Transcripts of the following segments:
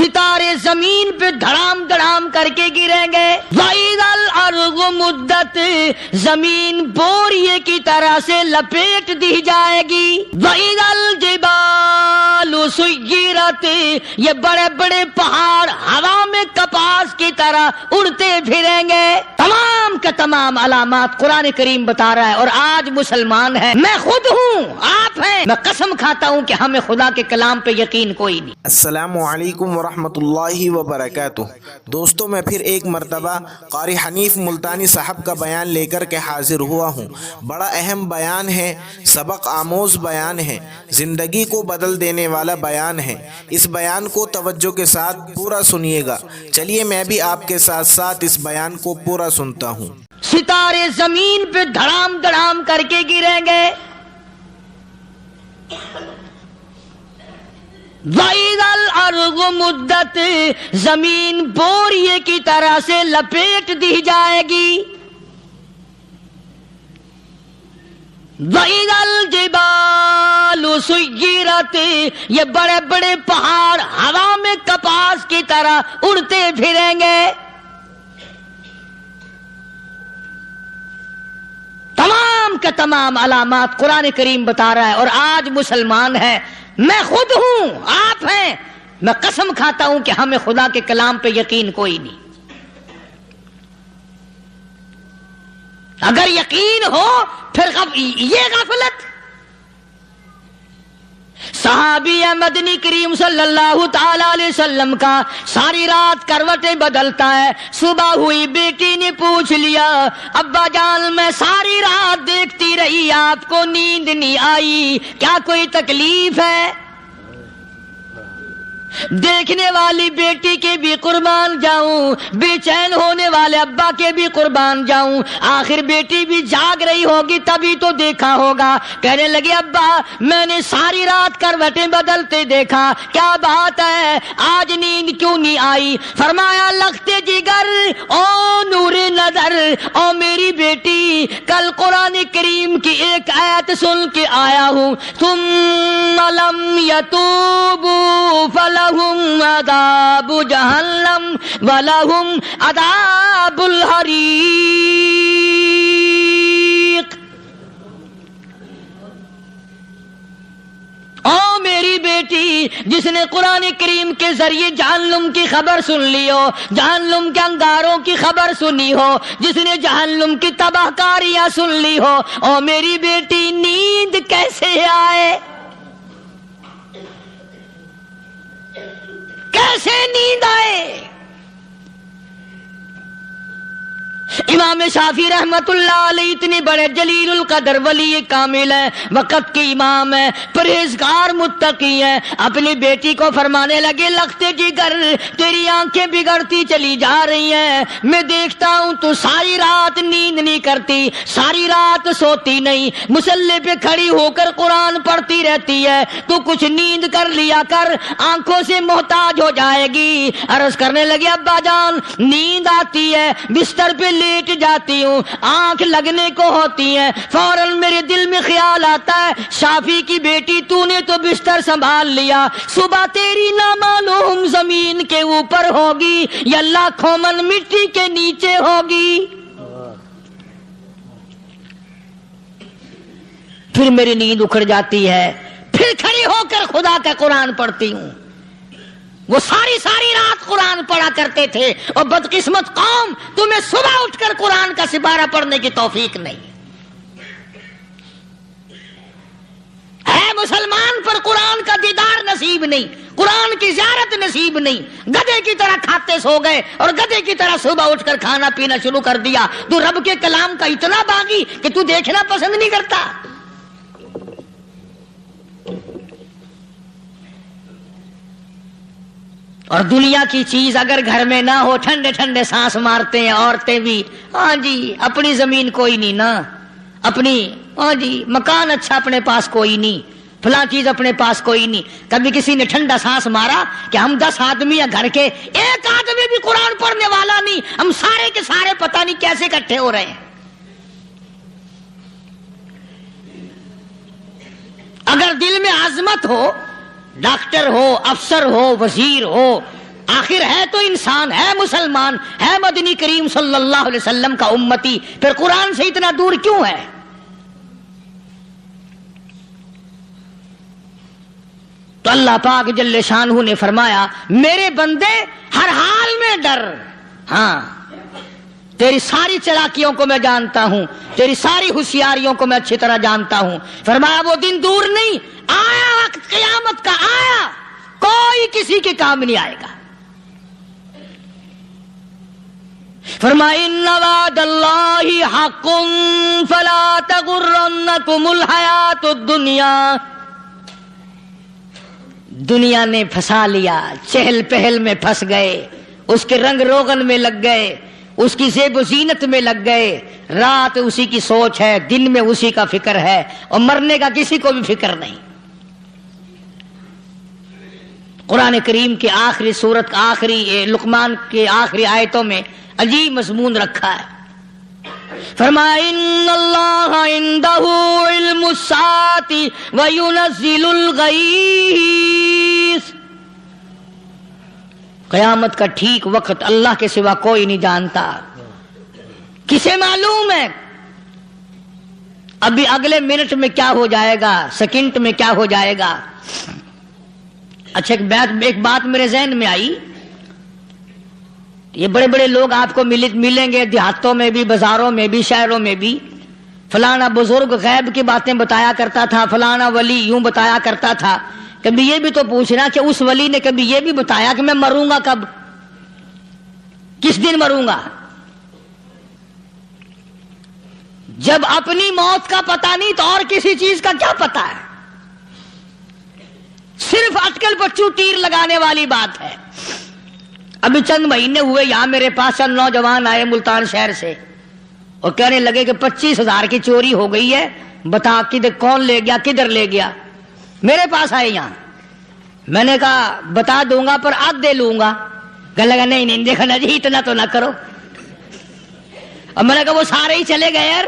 ستارے زمین پہ دھڑام دھڑام کر کے گریں گے. وَإِذَا الْأَرْضُ مُدَّتْ زمین بوریے کی طرح سے لپیٹ دی جائے گی. وَإِذَا الْجِبَالُ سُيِّرَتْ یہ بڑے بڑے پہاڑ ہوا میں کپاس کی طرح اڑتے پھریں گے. تمام کا تمام علامات قرآن کریم بتا رہا ہے. اور آج مسلمان ہے، میں خود ہوں، آپ ہیں، میں قسم کھاتا ہوں کہ ہمیں خدا کے کلام پہ یقین کوئی نہیں. السلام علیکم ورحمۃ اللہ وبرکاتہ. دوستو، میں پھر ایک مرتبہ قاری حنیف ملتانی صاحب کا بیان لے کر کے حاضر ہوا ہوں. بڑا اہم بیان ہے، سبق آموز بیان ہے، زندگی کو بدل دینے والا بیان ہے. اس بیان کو توجہ کے ساتھ پورا سنیے گا. چلیے میں بھی آپ کے ساتھ ساتھ اس بیان کو پورا سنتا ہوں. ستارے زمین پہ دھڑام دھڑام کر کے گریں گے. وَإِذَا الْأَرْضُ مُدَّتْ زمین بوریے کی طرح سے لپیٹ دی جائے گی. وَإِذَا الْجِبَالُ سُيِّرَتْ یہ بڑے بڑے پہاڑ ہوا میں کپاس کی طرح اڑتے پھریں گے. تمام کا تمام علامات قرآن کریم بتا رہا ہے. اور آج مسلمان ہے، میں خود ہوں، آپ ہیں، میں قسم کھاتا ہوں کہ ہمیں خدا کے کلام پہ یقین کوئی نہیں. اگر یقین ہو پھر یہ غفلت. صحابی مدنی کریم صلی اللہ تعالی علیہ وسلم کا ساری رات کروٹیں بدلتا ہے. صبح ہوئی بیٹی نے پوچھ لیا، ابا جان میں ساری رات دیکھتی رہی، آپ کو نیند نہیں آئی، کیا کوئی تکلیف ہے؟ دیکھنے والی بیٹی کے بھی قربان جاؤں، بے چین ہونے والے ابا کے بھی قربان جاؤں. آخر بیٹی بھی جاگ رہی ہوگی تبھی تو دیکھا ہوگا. کہنے لگے، ابا میں نے ساری رات کروٹیں بدلتے دیکھا، کیا بات ہے، آج نیند کیوں نہیں آئی؟ فرمایا، لختے جگر او نور نظر، او میری بیٹی، کل قرآن کریم کی ایک آیت سن کے آیا ہوں، ثم لم یتوبوا فلہم عذاب جہنم ولہم عذاب الحریق. او میری بیٹی، جس نے قرآن کریم کے ذریعے جہنم کی خبر سن لی ہو، جہنم کے انگاروں کی خبر سنی ہو، جس نے جہنم کی تباہ کاریاں سن لی ہو، او میری بیٹی نیند کیسے آئے؟ کیسے نیند آئے؟ امام شافعی رحمت اللہ علیہ اتنے بڑے جلیل القدر ولی کامل ہے، وقت کے امام ہے، پرہیزگار متقی ہے. اپنی بیٹی کو فرمانے لگے، لختے جگر تیری آنکھیں بگڑتی چلی جا رہی ہیں، میں دیکھتا ہوں تو ساری رات نیند نہیں کرتی، ساری رات سوتی نہیں، مصلی پہ کھڑی ہو کر قرآن پڑھتی رہتی ہے، تو کچھ نیند کر لیا کر، آنکھوں سے محتاج ہو جائے گی. عرض کرنے لگے، ابا جان نیند آتی ہے، بستر پہ لیٹ جاتی ہوں، آنکھ لگنے کو ہوتی ہے، فوراً میرے دل میں خیال آتا ہے، شافی کی بیٹی تو نے تو بستر سنبھال لیا، صبح تیری نامعلوم زمین کے اوپر ہوگی یا لاکھوں من مٹی کے نیچے ہوگی. پھر میری نیند اکھڑ جاتی ہے، پھر کھڑی ہو کر خدا کا قرآن پڑھتی ہوں. وہ ساری رات قرآن پڑھا کرتے تھے، اور بدقسمت قوم، تمہیں صبح اٹھ کر قرآن کا سپارہ پڑھنے کی توفیق نہیں ہے. مسلمان پر قرآن کا دیدار نصیب نہیں، قرآن کی زیارت نصیب نہیں. گدھے کی طرح کھاتے سو گئے اور گدھے کی طرح صبح اٹھ کر کھانا پینا شروع کر دیا. تو رب کے کلام کا اتنا باغی کہ تو دیکھنا پسند نہیں کرتا. اور دنیا کی چیز اگر گھر میں نہ ہو، ٹھنڈے ٹھنڈے سانس مارتے ہیں عورتیں بھی. ہاں جی، اپنی زمین کوئی نہیں نا، اپنی ہاں جی مکان اچھا اپنے پاس کوئی نہیں، فلاں چیز اپنے پاس کوئی نہیں. کبھی کسی نے ٹھنڈا سانس مارا کہ ہم 10 آدمی ہیں گھر کے، ایک آدمی بھی قرآن پڑھنے والا نہیں، ہم سارے کے سارے پتہ نہیں کیسے اکٹھے ہو رہے ہیں. اگر دل میں عظمت ہو، ڈاکٹر ہو، افسر ہو، وزیر ہو، آخر ہے تو انسان، ہے مسلمان، ہے مدنی کریم صلی اللہ علیہ وسلم کا امتی، پھر قرآن سے اتنا دور کیوں ہے؟ تو اللہ پاک جل شانہ نے فرمایا میرے بندے ہر حال میں ڈر، ہاں تیری ساری چلاکیوں کو میں جانتا ہوں، تیری ساری ہوشیاریوں کو میں اچھی طرح جانتا ہوں۔ فرمایا وہ دن دور نہیں، آیا وقت قیامت کا، آیا، کوئی کسی کے کام نہیں آئے گا۔ فرمایا ان وعد اللہ حق فلا تغرنکم الحیات الدنیا، دنیا نے پھنسا لیا، چہل پہل میں پھنس گئے، اس کے رنگ روغن میں لگ گئے، اس کی زیب و زینت میں لگ گئے، رات اسی کی سوچ ہے، دن میں اسی کا فکر ہے، اور مرنے کا کسی کو بھی فکر نہیں۔ قرآن کریم کے آخری سورت کا آخری لقمان کے آخری آیتوں میں عجیب مضمون رکھا ہے۔ فرمایا ان اللہ عندہ علم الساعۃ وینزل الغیث، قیامت کا ٹھیک وقت اللہ کے سوا کوئی نہیں جانتا۔ کسے معلوم ہے ابھی اگلے منٹ میں کیا ہو جائے گا، سیکنڈ میں کیا ہو جائے گا؟ اچھا ایک بات میرے ذہن میں آئی، یہ بڑے بڑے لوگ آپ کو ملیں گے دیہاتوں میں بھی، بازاروں میں بھی، شہروں میں بھی، فلانا بزرگ غیب کی باتیں بتایا کرتا تھا، فلانا ولی یوں بتایا کرتا تھا۔ کبھی یہ بھی تو پوچھنا کہ اس ولی نے کبھی یہ بھی بتایا کہ میں مروں گا کب، کس دن مروں گا؟ جب اپنی موت کا پتہ نہیں تو اور کسی چیز کا کیا پتہ ہے؟ صرف اٹکل پچو تیر لگانے والی بات ہے۔ ابھی چند مہینے ہوئے یہاں میرے پاس چند نوجوان آئے ملتان شہر سے اور کہنے لگے کہ 25,000 کی چوری ہو گئی ہے، بتا کدھر کون لے گیا، کدھر لے گیا؟ میرے پاس آئے یہاں، میں نے کہا بتا دوں گا پر آدھے لوں گا۔ کہنے لگا نہیں نہیں دیکھا نا جی اتنا تو نہ کرو۔ اور میں نے کہا وہ سارے ہی چلے گئے یار،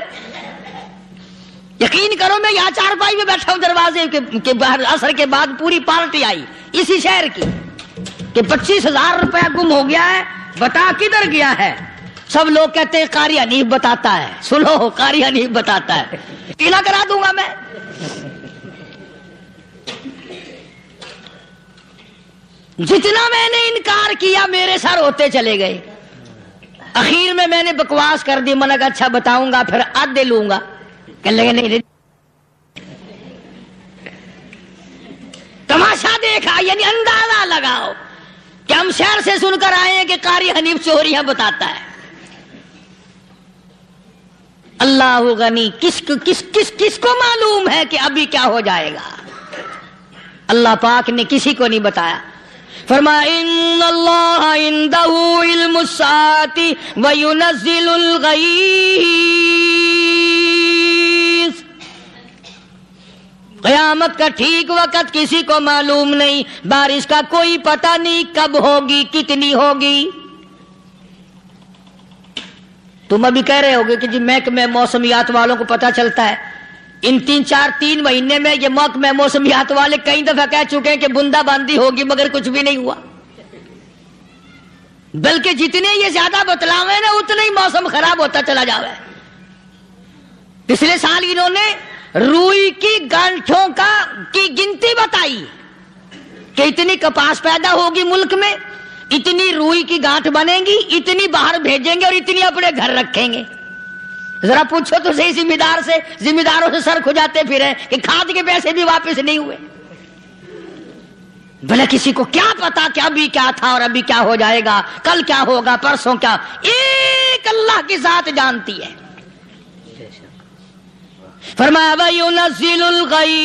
یقین کرو میں یہاں چارپائی میں بیٹھا ہوں دروازے کے باہر، عصر کے بعد پوری پارٹی آئی اسی شہر کی کہ 25,000 روپیہ گم ہو گیا ہے، بتا کدھر گیا ہے؟ سب لوگ کہتے ہیں قاری حنیف بتاتا ہے، سنو قاری حنیف بتاتا ہے، قلعہ کرا دوں گا میں۔ جتنا میں نے انکار کیا میرے سر ہوتے چلے گئے، اخیر میں نے بکواس کر دی، میں نے کہا اچھا بتاؤں گا پھر آدھے لوں گا۔ کہنے لگے نہیں، تماشا دیکھا، یعنی اندازہ لگاؤ کہ ہم شہر سے سن کر آئے ہیں کہ قاری حنیف چوریاں بتاتا ہے۔ اللہ غنی، کس کو معلوم ہے کہ ابھی کیا ہو جائے گا؟ اللہ پاک نے کسی کو نہیں بتایا۔ فرمایا ان اللہ عندہ علم الساعۃ وینزل الغیث، قیامت کا ٹھیک وقت کسی کو معلوم نہیں، بارش کا کوئی پتہ نہیں کب ہوگی، کتنی ہوگی۔ تم ابھی کہہ رہے ہوگے کہ جی محکمہ موسمیات والوں کو پتہ چلتا ہے، ان 3 مہینے میں یہ محکمہ موسمیات والے کئی دفعہ کہہ چکے ہیں کہ بندہ باندی ہوگی، مگر کچھ بھی نہیں ہوا، بلکہ جتنے یہ زیادہ بتلاوے نا اتنا ہی موسم خراب ہوتا چلا جاوے۔ پچھلے سال انہوں نے روئی کی گانٹھوں کی گنتی بتائی کہ اتنی کپاس پیدا ہوگی ملک میں، اتنی روئی کی گانٹھ بنے گی، اتنی باہر بھیجیں گے اور اتنی اپنے گھر رکھیں گے۔ ذرا پوچھو تو صحیح ذمہ داروں سے سر کھجاتے پھرے کہ کھاد کے پیسے بھی واپس نہیں ہوئے۔ بھلا کسی کو کیا پتا کہ ابھی کیا تھا اور ابھی کیا ہو جائے گا، کل کیا ہوگا، پرسوں کیا، ایک اللہ کی ذات جانتی ہے۔ فرمایا وَيُنَزِّلُ الْغَيْثَ،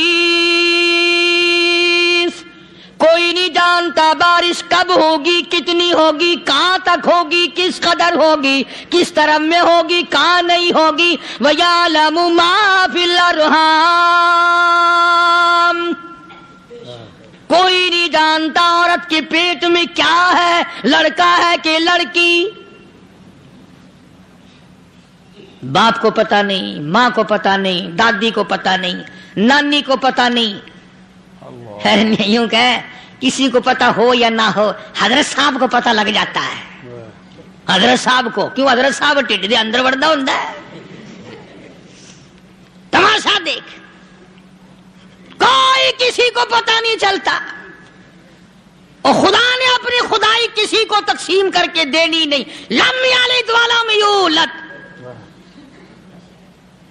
کوئی نہیں جانتا بارش کب ہوگی، کتنی ہوگی، کہاں تک ہوگی، کس قدر ہوگی، کس طرح میں ہوگی، کہاں نہیں ہوگی۔ وَيَعْلَمُ مَا فِي الْأَرْحَامِ، کوئی نہیں جانتا عورت کے پیٹ میں کیا ہے، لڑکا ہے کہ لڑکی۔ باپ کو پتہ نہیں، ماں کو پتہ نہیں، دادی کو پتہ نہیں، نانی کو پتہ نہیں۔ یوں کہ کسی کو پتا ہو یا نہ ہو، حضرت صاحب کو پتا لگ جاتا ہے. حضرت صاحب کو کیوں؟ حضرت صاحب ٹھڈ دے اندر وڑدا ہوندا ہے. تماشا دیکھ، کوئی کسی کو پتا نہیں چلتا، اور خدا نے اپنی خدائی کسی کو تقسیم کر کے دینی نہیں. لم یلد ولم یولد،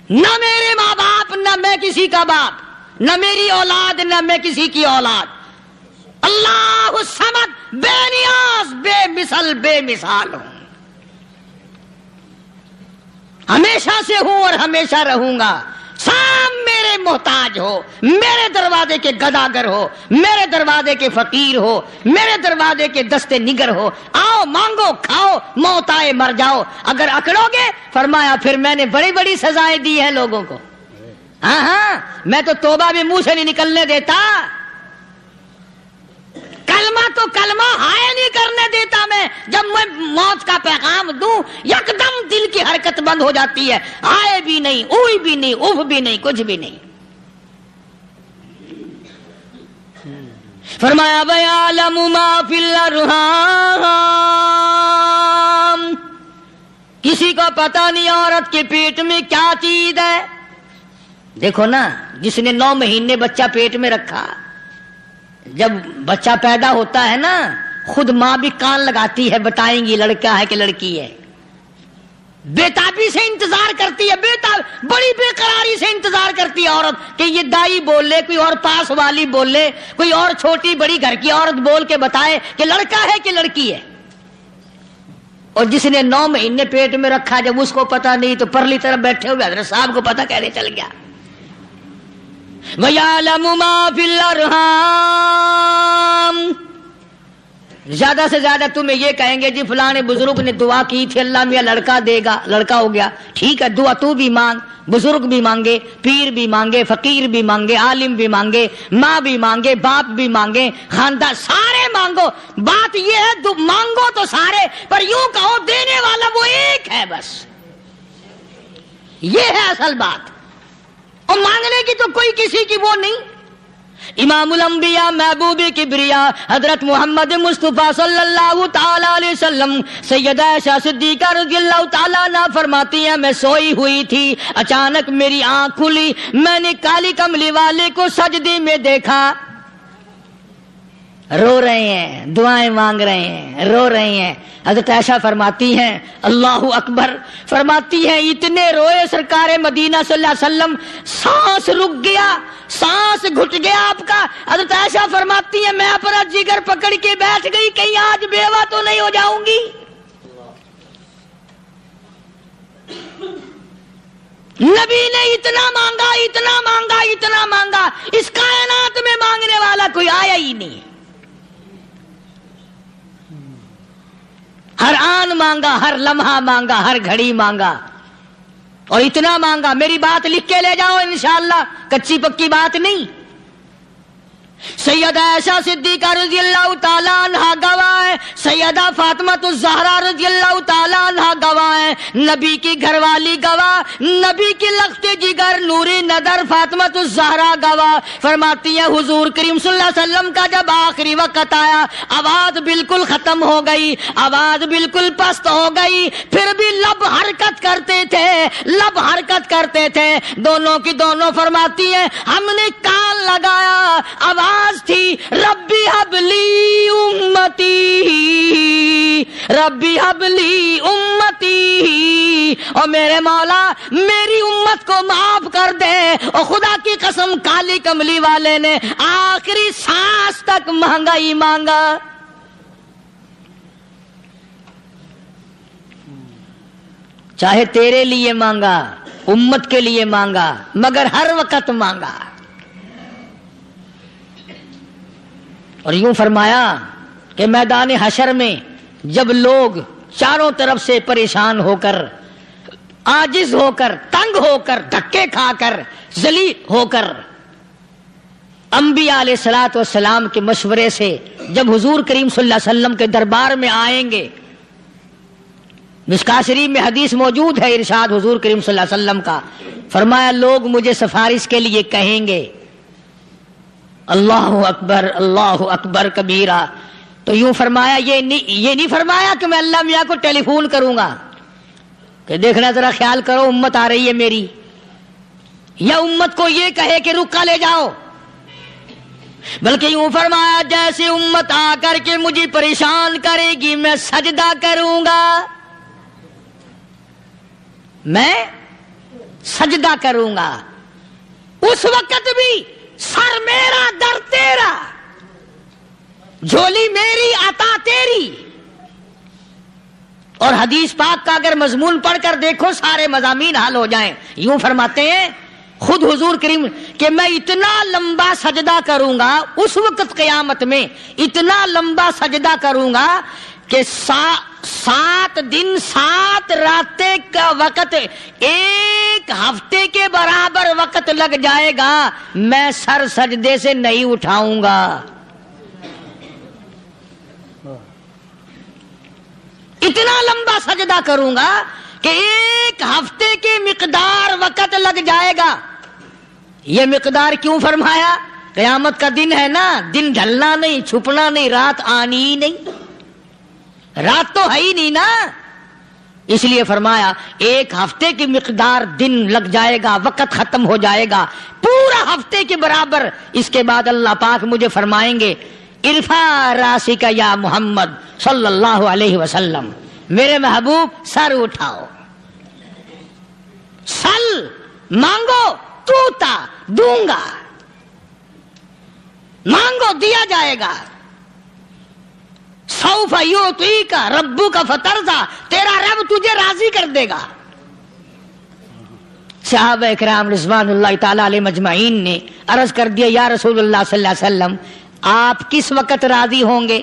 نہ میرے ماں باپ، نہ میں کسی کا باپ، نہ میری اولاد، نہ میں کسی کی اولاد. اللہ الصمد، بے نیاز، بے مثل، بے مثال ہوں، ہمیشہ سے ہوں اور ہمیشہ رہوں گا. سام میرے محتاج ہو، میرے دروازے کے گداگر ہو، میرے دروازے کے فقیر ہو، میرے دروازے کے دستے نگر ہو، آؤ مانگو کھاؤ، موت آئے مر جاؤ. اگر اکڑو گے، فرمایا پھر میں نے بڑی بڑی سزائیں دی ہیں لوگوں کو. ہاں میں تو توبہ بھی منہ سے نہیں نکلنے دیتا، کلمہ تو کلمہ ہائے نہیں کرنے دیتا میں. جب میں موت کا پیغام دوں، یکدم دل کی حرکت بند ہو جاتی ہے، آئے بھی نہیں، اوئی بھی نہیں، اف بھی نہیں، کچھ بھی نہیں. فرمایا وَيَعْلَمُ مَا فِي الْأَرْحَامِ، کسی کو پتا نہیں عورت کے پیٹ میں کیا چیز ہے. دیکھو نا، جس نے 9 مہینے بچہ پیٹ میں رکھا، جب بچہ پیدا ہوتا ہے نا، خود ماں بھی کان لگاتی ہے، بتائیں گی لڑکا ہے کہ لڑکی ہے. بےتابی سے انتظار کرتی ہے، بڑی بے قراری سے انتظار کرتی ہے عورت کہ یہ دائی بول لے، کوئی اور پاس والی بول لے، کوئی اور چھوٹی بڑی گھر کی عورت بول کے بتائے کہ لڑکا ہے کہ لڑکی ہے. اور جس نے 9 مہینے پیٹ میں رکھا، جب اس کو پتا نہیں تو پرلی طرف بیٹھے ہوئے حضرت صاحب کو پتا کیسے چل گیا. وَيَعْلَمُ مَا فِي الْأَرْحَامِ، زیادہ سے زیادہ تمہیں یہ کہیں گے جی فلاں بزرگ نے دعا کی تھی، اللہ میاں لڑکا دے گا، لڑکا ہو گیا. ٹھیک ہے، دعا تو بھی مانگ، بزرگ بھی مانگے، پیر بھی مانگے، فقیر بھی مانگے، عالم بھی مانگے، ماں بھی مانگے، باپ بھی مانگے، خاندان سارے مانگو. بات یہ ہے مانگو تو سارے، پر یوں کہو دینے والا وہ ایک ہے بس. یہ ہے اصل بات، اور مانگنے کی تو کوئی کسی کی وہ نہیں. امام الانبیاء محبوب کبریا حضرت محمد مصطفیٰ صلی اللہ تعالی علیہ وسلم سیدہ عائشہ صدیقہ رضی اللہ تعالیٰ عنہ فرماتی ہیں، میں سوئی ہوئی تھی، اچانک میری آنکھ کھلی، میں نے کالی کملی والے کو سجدے میں دیکھا، رو رہے ہیں، دعائیں مانگ رہے ہیں، رو رہے ہیں. حضرت عائشہ فرماتی ہیں اللہ اکبر، فرماتی ہیں اتنے روئے سرکار مدینہ صلی اللہ علیہ وسلم، سانس رک گیا، سانس گھٹ گیا آپ کا. حضرت عائشہ فرماتی ہیں میں اپنا جگر پکڑ کے بیٹھ گئی، کہیں آج بیوہ تو نہیں ہو جاؤں گی. نبی نے اتنا مانگا، اتنا مانگا، اتنا مانگا، اس کائنات میں مانگنے والا کوئی آیا ہی نہیں. ہر آن مانگا، ہر لمحہ مانگا، ہر گھڑی مانگا، اور اتنا مانگا. میری بات لکھ کے لے جاؤ انشاءاللہ، کچی پکی بات نہیں. سیدہ عائشہ صدیقہ رضی اللہ تعالیٰ عنہ گواہ ہے، سیدہ فاطمہ الزہرا رضی اللہ تعالیٰ عنہ گواہ ہے، نبی کی گھر والی گواہ، نبی کی لخت جگر نوری نظر فاطمہ الزہرا گواہ. فرماتی ہے حضور کریم صلی اللہ علیہ وسلم کا جب آخری وقت آیا، آواز بالکل ختم ہو گئی، آواز بالکل پست ہو گئی، پھر بھی لب حرکت کرتے تھے، لب حرکت کرتے تھے، دونوں کی دونوں. فرماتی ہیں ہم نے کان لگایا، آواز تھی ربی حبلی امتی، ربی حبلی امتی، اور میرے مولا میری امت کو معاف کر دے. اور خدا کی قسم کالی کملی والے نے آخری سانس تک مانگا ہی مانگا. چاہے تیرے لیے مانگا، امت کے لیے مانگا، مگر ہر وقت مانگا. اور یوں فرمایا کہ میدان حشر میں جب لوگ چاروں طرف سے پریشان ہو کر، عاجز ہو کر، تنگ ہو کر، دھکے کھا کر، ذلیل ہو کر، انبیاء علیہ الصلوۃ والسلام کے مشورے سے جب حضور کریم صلی اللہ علیہ وسلم کے دربار میں آئیں گے، مشکاۃ شریف میں حدیث موجود ہے، ارشاد حضور کریم صلی اللہ علیہ وسلم کا، فرمایا لوگ مجھے سفارش کے لیے کہیں گے، اللہ اکبر کبیرہ. تو یوں فرمایا، یہ نہیں فرمایا کہ میں اللہ میاں کو ٹیلی فون کروں گا کہ دیکھنا ذرا خیال کرو امت آ رہی ہے میری، یا امت کو یہ کہے کہ رکا لے جاؤ، بلکہ یوں فرمایا جیسے امت آ کر کے مجھے پریشان کرے گی میں سجدہ کروں گا، میں سجدہ کروں گا. اس وقت بھی سر میرا در تیرا، جھولی میری عطا تیری. اور حدیث پاک کا اگر مضمون پڑھ کر دیکھو سارے مضامین حل ہو جائیں. یوں فرماتے ہیں خود حضور کریم کہ میں اتنا لمبا سجدہ کروں گا اس وقت قیامت میں، اتنا لمبا سجدہ کروں گا کہ 7 دن 7 راتیں کا وقت 1 ہفتے کے برابر وقت لگ جائے گا، میں سر سجدے سے نہیں اٹھاؤں گا. اتنا لمبا سجدہ کروں گا کہ 1 ہفتے کے مقدار وقت لگ جائے گا. یہ مقدار کیوں فرمایا؟ قیامت کا دن ہے نا، دن ڈھلنا نہیں، چھپنا نہیں، رات آنی ہی نہیں، رات تو ہے ہی نہیں نا، اس لیے فرمایا 1 ہفتے کی مقدار دن لگ جائے گا، وقت ختم ہو جائے گا پورا ہفتے کے برابر. اس کے بعد اللہ پاک مجھے فرمائیں گے ارفع راسک یا محمد صلی اللہ علیہ وسلم، میرے محبوب سر اٹھاؤ، سل مانگو توتا دوں گا، مانگو دیا جائے گا. سوف یعطیک ربک فترضی، تیرا رب تجھے راضی کر دے گا. صحابہ اکرام رضوان اللہ تعالی علیہ مجمعین نے عرض کر دیا یا رسول اللہ صلی اللہ علیہ وسلم آپ کس وقت راضی ہوں گے؟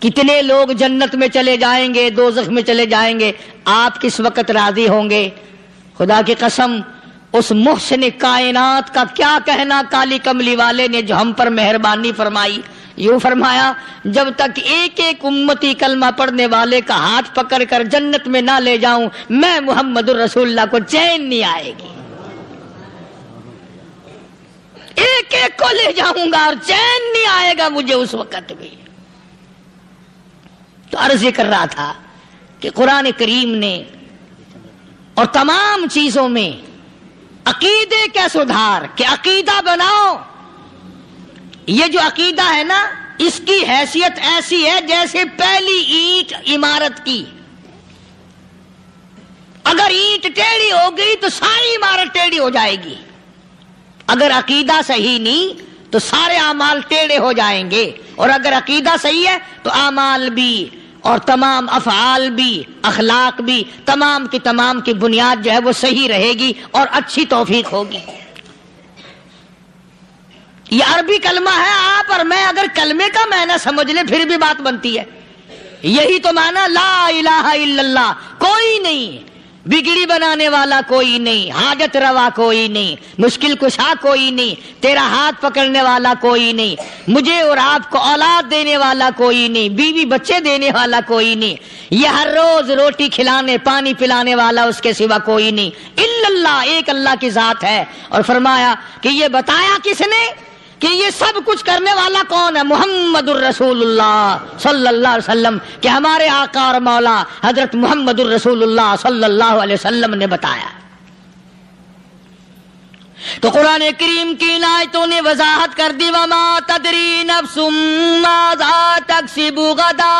کتنے لوگ جنت میں چلے جائیں گے، دوزخ میں چلے جائیں گے، آپ کس وقت راضی ہوں گے؟ خدا کی قسم اس محسن کائنات کا کیا کہنا کالی کملی والے نے جو ہم پر مہربانی فرمائی. یوں فرمایا جب تک ایک ایک امتی کلمہ پڑھنے والے کا ہاتھ پکڑ کر جنت میں نہ لے جاؤں میں محمد الرسول اللہ کو چین نہیں آئے گی. ایک ایک کو لے جاؤں گا اور چین نہیں آئے گا مجھے اس وقت بھی. تو عرض یہ کر رہا تھا کہ قرآن کریم نے اور تمام چیزوں میں عقیدے کا سدھار کہ عقیدہ بناؤ. یہ جو عقیدہ ہے نا اس کی حیثیت ایسی ہے جیسے پہلی اینٹ عمارت کی. اگر اینٹ ٹیڑھی ہو گئی تو ساری عمارت ٹیڑھی ہو جائے گی. اگر عقیدہ صحیح نہیں تو سارے اعمال ٹیڑھے ہو جائیں گے، اور اگر عقیدہ صحیح ہے تو اعمال بھی اور تمام افعال بھی اخلاق بھی تمام کی بنیاد جو ہے وہ صحیح رہے گی اور اچھی توفیق ہوگی. یہ عربی کلمہ ہے، آپ اور میں اگر کلمے کا معنی سمجھ لیں پھر بھی بات بنتی ہے. یہی تو معنی لا الہ الا اللہ. کوئی نہیں بگڑی بنانے والا، کوئی نہیں حاجت روا، کوئی نہیں مشکل کشا، کوئی نہیں تیرا ہاتھ پکڑنے والا، کوئی نہیں مجھے اور آپ کو اولاد دینے والا، کوئی نہیں بیوی بچے دینے والا، کوئی نہیں یہ ہر روز روٹی کھلانے پانی پلانے والا اس کے سوا کوئی نہیں الا اللہ. ایک اللہ کی ذات ہے. اور فرمایا کہ یہ بتایا کس نے کہ یہ سب کچھ کرنے والا کون ہے؟ محمد الرسول اللہ صلی اللہ علیہ وسلم، کہ ہمارے آقا اور مولا حضرت محمد الرسول اللہ صلی اللہ علیہ وسلم نے بتایا. تو قرآن کریم کی ان آیتوں نے وضاحت کر دی وما تدری نفس ماذا تکسب غدا.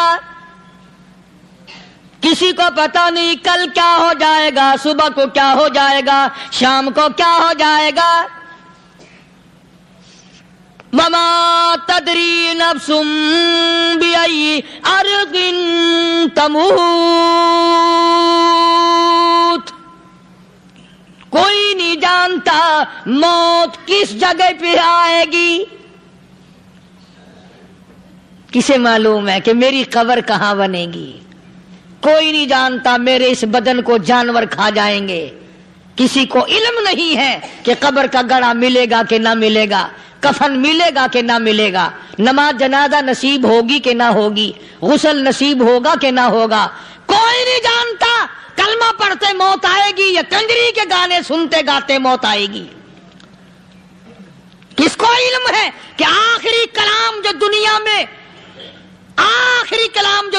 کسی کو پتہ نہیں کل کیا ہو جائے گا، صبح کو کیا ہو جائے گا، شام کو کیا ہو جائے گا. وما تدری نفس بأي أرض تموت. کوئی نہیں جانتا موت کس جگہ پہ آئے گی. کسے معلوم ہے کہ میری قبر کہاں بنے گی؟ کوئی نہیں جانتا میرے اس بدن کو جانور کھا جائیں گے. کسی کو علم نہیں ہے کہ قبر کا گڑھا ملے گا کہ نہ ملے گا، کفن ملے گا کہ نہ ملے گا، نماز جنازہ نصیب ہوگی کہ نہ ہوگی، غسل نصیب ہوگا کہ نہ ہوگا. کوئی نہیں جانتا کلمہ پڑھتے موت آئے گی یا کنجری کے گانے سنتے گاتے موت آئے گی. کس کو علم ہے کہ آخری کلام جو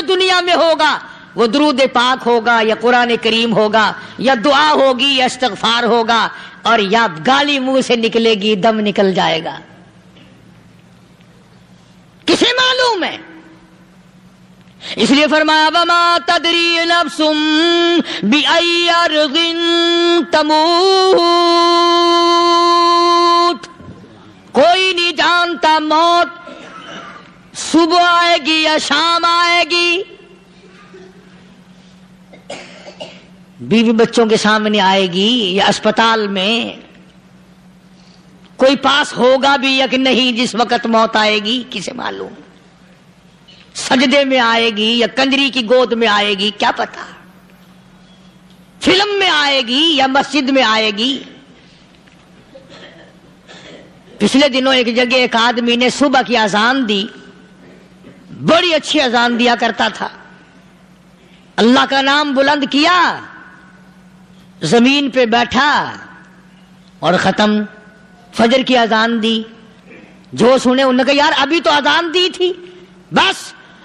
دنیا میں ہوگا وہ درود پاک ہوگا یا قرآن کریم ہوگا یا دعا ہوگی یا استغفار ہوگا اور یا گالی منہ سے نکلے گی، دم نکل جائے گا؟ کسے معلوم ہے؟ اس لیے فرمایا وما تدری نفس بأی ارض تموت، کوئی نہیں جانتا موت صبح آئے گی یا شام آئے گی، بیوی بچوں کے سامنے آئے گی یا اسپتال میں، کوئی پاس ہوگا بھی یا کہ نہیں جس وقت موت آئے گی؟ کسے معلوم؟ سجدے میں آئے گی یا کنجری کی گود میں آئے گی، کیا پتا؟ فلم میں آئے گی یا مسجد میں آئے گی؟ پچھلے دنوں ایک جگہ ایک آدمی نے صبح کی اذان دی، بڑی اچھی اذان دیا کرتا تھا، اللہ کا نام بلند کیا، زمین پہ بیٹھا اور ختم۔ فجر کی اذان دی، جو سنے انہوں نے کہا یار ابھی تو اذان دی تھی، بس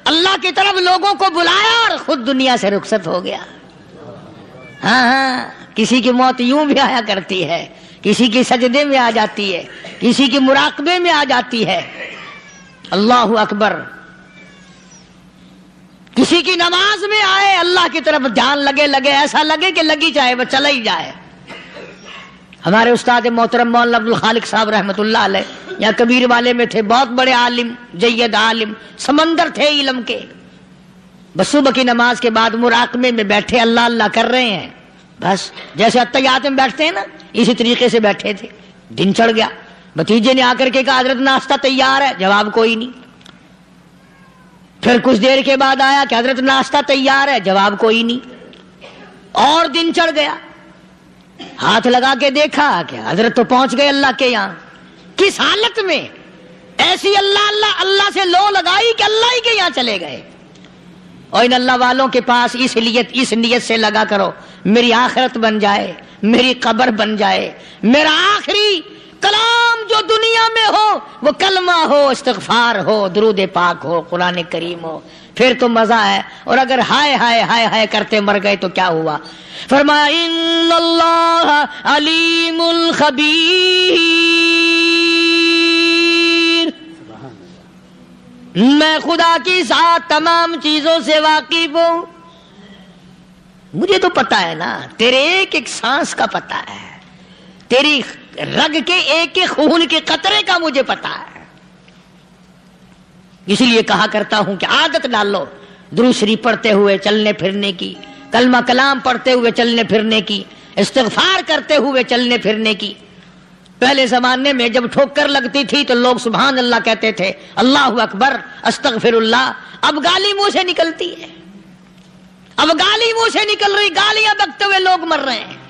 اللہ کی طرف لوگوں کو بلایا اور خود دنیا سے رخصت ہو گیا۔ ہاں، کسی کی موت یوں بھی آیا کرتی ہے، کسی کی سجدے میں آ جاتی ہے، کسی کی مراقبے میں آ جاتی ہے، اللہ اکبر، کسی کی نماز میں آئے، اللہ کی طرف دھیان لگے ایسا لگے کہ لگی جائے وہ چلا ہی جائے۔ ہمارے استاد محترم مولانا عبد الخالق صاحب رحمۃ اللہ علیہ یا کبیر والے میں تھے، بہت بڑے عالم، جید عالم، سمندر تھے علم کے، بس صبح کی نماز کے بعد مراقبے میں بیٹھے اللہ اللہ کر رہے ہیں، بس جیسے اتحیات میں بیٹھتے ہیں نا اسی طریقے سے بیٹھے تھے۔ دن چڑھ گیا، بھتیجے نے آ کر کے کہا حضرت ناشتہ تیار ہے، جواب کوئی نہیں۔ پھر کچھ دیر کے بعد آیا کہ حضرت ناشتہ تیار ہے، جواب کوئی نہیں۔ اور دن چڑھ گیا، ہاتھ لگا کے دیکھا کہ حضرت تو پہنچ گئے اللہ کے یہاں۔ کس حالت میں؟ ایسی اللہ اللہ اللہ سے لو لگائی کہ اللہ ہی کے یہاں چلے گئے۔ اور ان اللہ والوں کے پاس اس نیت سے لگا کرو میری آخرت بن جائے، میری قبر بن جائے، میرا آخری کلام جو دنیا میں ہو وہ کلمہ ہو، استغفار ہو، درود پاک ہو، قرآن کریم ہو، پھر تو مزہ ہے۔ اور اگر ہائے ہائے ہائے ہائے کرتے مر گئے تو کیا ہوا؟ فرمایا ان اللہ علیم خبیر، میں خدا کی ذات تمام چیزوں سے واقف ہوں۔ مجھے تو پتا ہے نا، تیرے ایک ایک سانس کا پتا ہے، تیری رگ کے ایک ایک خون کے قطرے کا مجھے پتا ہے۔ اسی لیے کہا کرتا ہوں کہ عادت ڈال لو درود شریف پڑھتے ہوئے چلنے پھرنے کی، کلمہ کلام پڑھتے ہوئے چلنے پھرنے کی، استغفار کرتے ہوئے چلنے پھرنے کی۔ پہلے زمانے میں جب ٹھوکر لگتی تھی تو لوگ سبحان اللہ کہتے تھے، اللہ اکبر، استغفر اللہ۔ اب گالی منہ سے نکلتی ہے، اب گالی منہ سے نکل رہی، گالیاں بکتے ہوئے لوگ مر رہے ہیں۔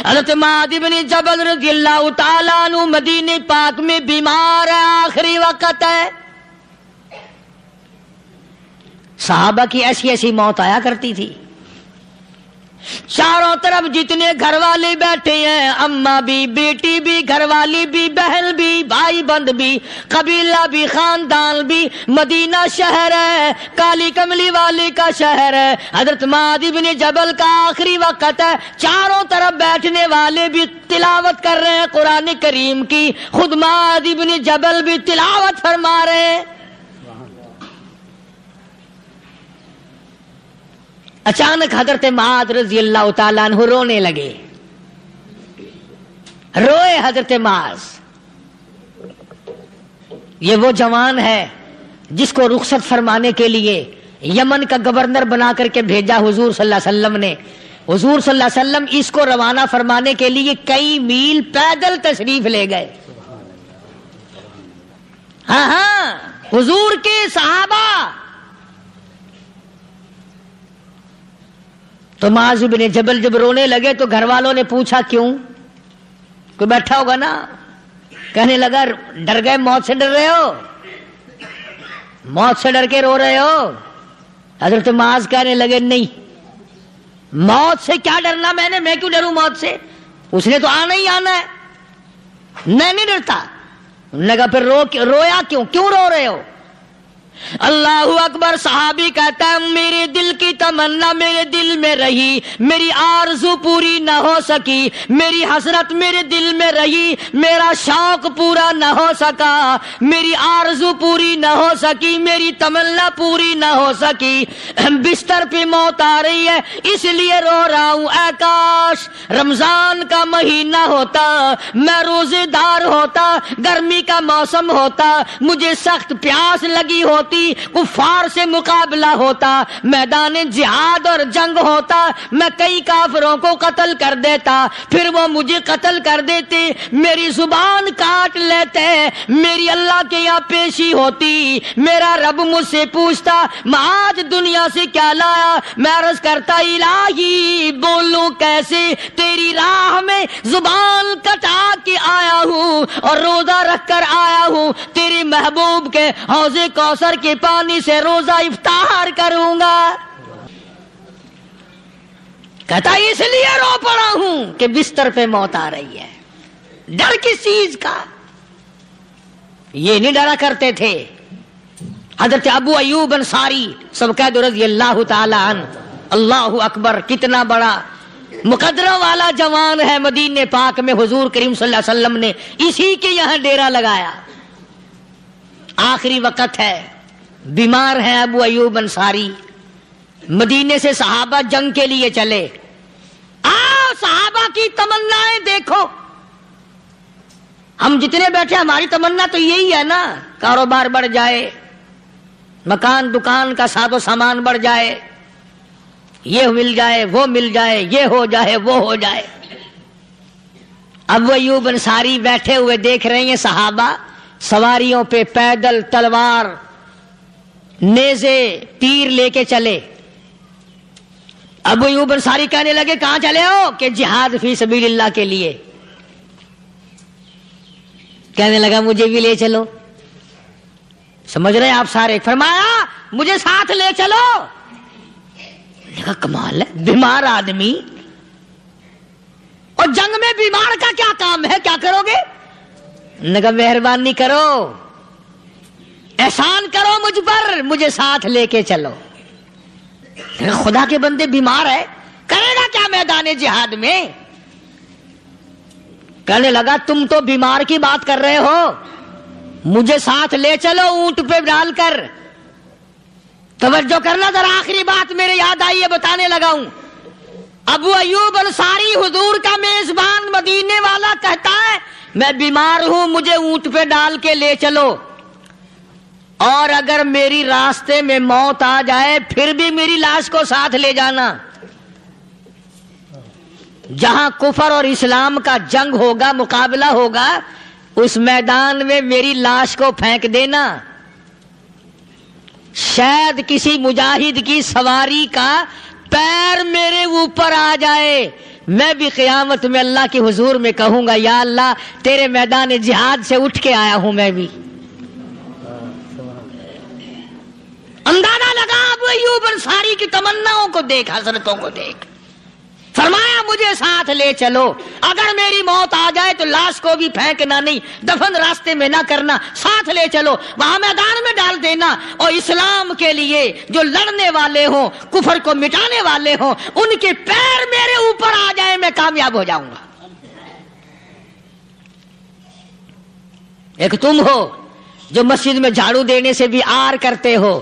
حضرت معاذ بن جبل رضی اللہ تعالیٰ عنہ مدینہ پاک میں بیمار ہے، آخری وقت ہے۔ صحابہ کی ایسی ایسی موت آیا کرتی تھی، چاروں طرف جتنے گھر والے بیٹھے ہیں، اماں بھی، بیٹی بھی، گھر والی بھی، بہن بھی، بھائی بند بھی، قبیلہ بھی، خاندان بھی، مدینہ شہر ہے، کالی کملی والے کا شہر ہے، حضرت معاذ بن جبل کا آخری وقت ہے، چاروں طرف بیٹھنے والے بھی تلاوت کر رہے ہیں قرآن کریم کی، خود معاذ بن جبل بھی تلاوت فرما رہے ہیں۔ اچانک حضرت معاذ رضی اللہ تعالیٰ عنہ رونے لگے، روئے حضرت معاذ۔ یہ وہ جوان ہے جس کو رخصت فرمانے کے لیے یمن کا گورنر بنا کر کے بھیجا حضور صلی اللہ علیہ وسلم نے۔ حضور صلی اللہ علیہ وسلم اس کو روانہ فرمانے کے لیے کئی میل پیدل تشریف لے گئے۔ ہاں حضور کے صحابہ۔ تو معاذ بن جبل جب رونے لگے تو گھر والوں نے پوچھا کیوں؟ کوئی بیٹھا ہوگا نا، کہنے لگا ڈر گئے، موت سے ڈر رہے ہو، موت سے ڈر کے رو رہے ہو؟ حضرت معاذ کہنے لگے نہیں، موت سے کیا ڈرنا، میں کیوں ڈروں موت سے، اس نے تو آنا ہی آنا ہے۔ میں نہیں ڈرتا. انہوں نے کہا پھر رویا کیوں رو رہے ہو؟ اللہ اکبر. صحابی کہتا ہے میرے دل کی تمنا میرے دل میں رہی, میری آرزو پوری نہ ہو سکی, میری حسرت میرے دل میں رہی, میرا شوق پورا نہ ہو سکا, میری آرزو پوری نہ ہو سکی, میری تمنا پوری نہ ہو سکی. بستر پہ موت آ رہی ہے اس لیے رو رہا ہوں. اے کاش رمضان کا مہینہ ہوتا, میں روزے دار ہوتا, گرمی کا موسم ہوتا, مجھے سخت پیاس لگی ہوتی, کفار سے مقابلہ ہوتا, میدان جہاد اور جنگ ہوتا, میں کئی کافروں کو قتل کر دیتا, پھر وہ مجھے قتل کر دیتے, میری زبان کاٹ لیتے, میری اللہ کے یہاں پیشی ہوتی, میرا رب مجھ سے پوچھتا میں آج دنیا سے کیا لایا. میں عرض کرتا الہی بولوں کیسے, تیری راہ میں زبان کٹا کے آیا ہوں اور روزہ رکھ کر آیا ہوں, تیرے محبوب کے حوض کوثر کے پانی سے روزہ افطار کروں گا. کہتا اس لیے رو پڑا ہوں کہ بستر پہ موت آ رہی ہے. ڈر کس چیز کا؟ یہ نہیں ڈرا کرتے تھے. حضرت ابو ایوب انصاری سب قید رضی اللہ تعالی عنہ, اللہ اکبر, کتنا بڑا مقدرہ والا جوان ہے. مدینے پاک میں حضور کریم صلی اللہ علیہ وسلم نے اسی کے یہاں ڈیرا لگایا. آخری وقت ہے, بیمار ہیں ابو ایوب انصاری. مدینے سے صحابہ جنگ کے لیے چلے. صحابہ کی تمنائیں دیکھو. ہم جتنے بیٹھے ہماری تمنا تو یہی ہے نا, کاروبار بڑھ جائے, مکان دکان کا ساز و سامان بڑھ جائے, یہ مل جائے وہ مل جائے, یہ ہو جائے وہ ہو جائے. ابو ایوب انصاری بیٹھے ہوئے دیکھ رہے ہیں صحابہ سواریوں پہ پیدل, تلوار, نیزے, تیر لے کے چلے. ابو ایوب انصاری کہنے لگے کہاں چلے ہو؟ کہ جہاد فی سبیل اللہ کے لیے. کہنے لگا مجھے بھی لے چلو. سمجھ رہے ہیں آپ سارے؟ فرمایا مجھے ساتھ لے چلو. کہا کمال ہے, بیمار آدمی اور جنگ میں بیمار کا کیا کام ہے, کیا کرو گے؟ نے کہا مہربانی کرو, احسان کرو مجھ پر, مجھے ساتھ لے کے چلو. خدا کے بندے بیمار ہے, کرے گا کیا میدان جہاد میں؟ کہنے لگا تم تو بیمار کی بات کر رہے ہو, مجھے ساتھ لے چلو اونٹ پہ ڈال کر. توجہ کرنا ذرا, آخری بات میرے یاد آئی ہے بتانے لگا ہوں. ابو ایوب انصاری حضور کا میزبان مدینے والا کہتا ہے میں بیمار ہوں, مجھے اونٹ پہ ڈال کے لے چلو, اور اگر میری راستے میں موت آ جائے پھر بھی میری لاش کو ساتھ لے جانا. جہاں کفر اور اسلام کا جنگ ہوگا, مقابلہ ہوگا, اس میدان میں میری لاش کو پھینک دینا. شاید کسی مجاہد کی سواری کا پیر میرے اوپر آ جائے, میں بھی قیامت میں اللہ کے حضور میں کہوں گا یا اللہ تیرے میدان جہاد سے اٹھ کے آیا ہوں میں بھی. اندازہ لگا ابو ایوب انصاری کی تمناؤں کو دیکھ, حسرتوں کو دیکھ. فرمایا مجھے ساتھ لے چلو, اگر میری موت آ جائے تو لاش کو بھی پھینکنا نہیں, دفن راستے میں نہ کرنا, ساتھ لے چلو, وہاں میدان میں ڈال دینا, اور اسلام کے لیے جو لڑنے والے ہوں, کفر کو مٹانے والے ہوں, ان کے پیر میرے اوپر آ جائے, میں کامیاب ہو جاؤں گا. ایک تم ہو جو مسجد میں جھاڑو دینے سے بھی آر کرتے ہو,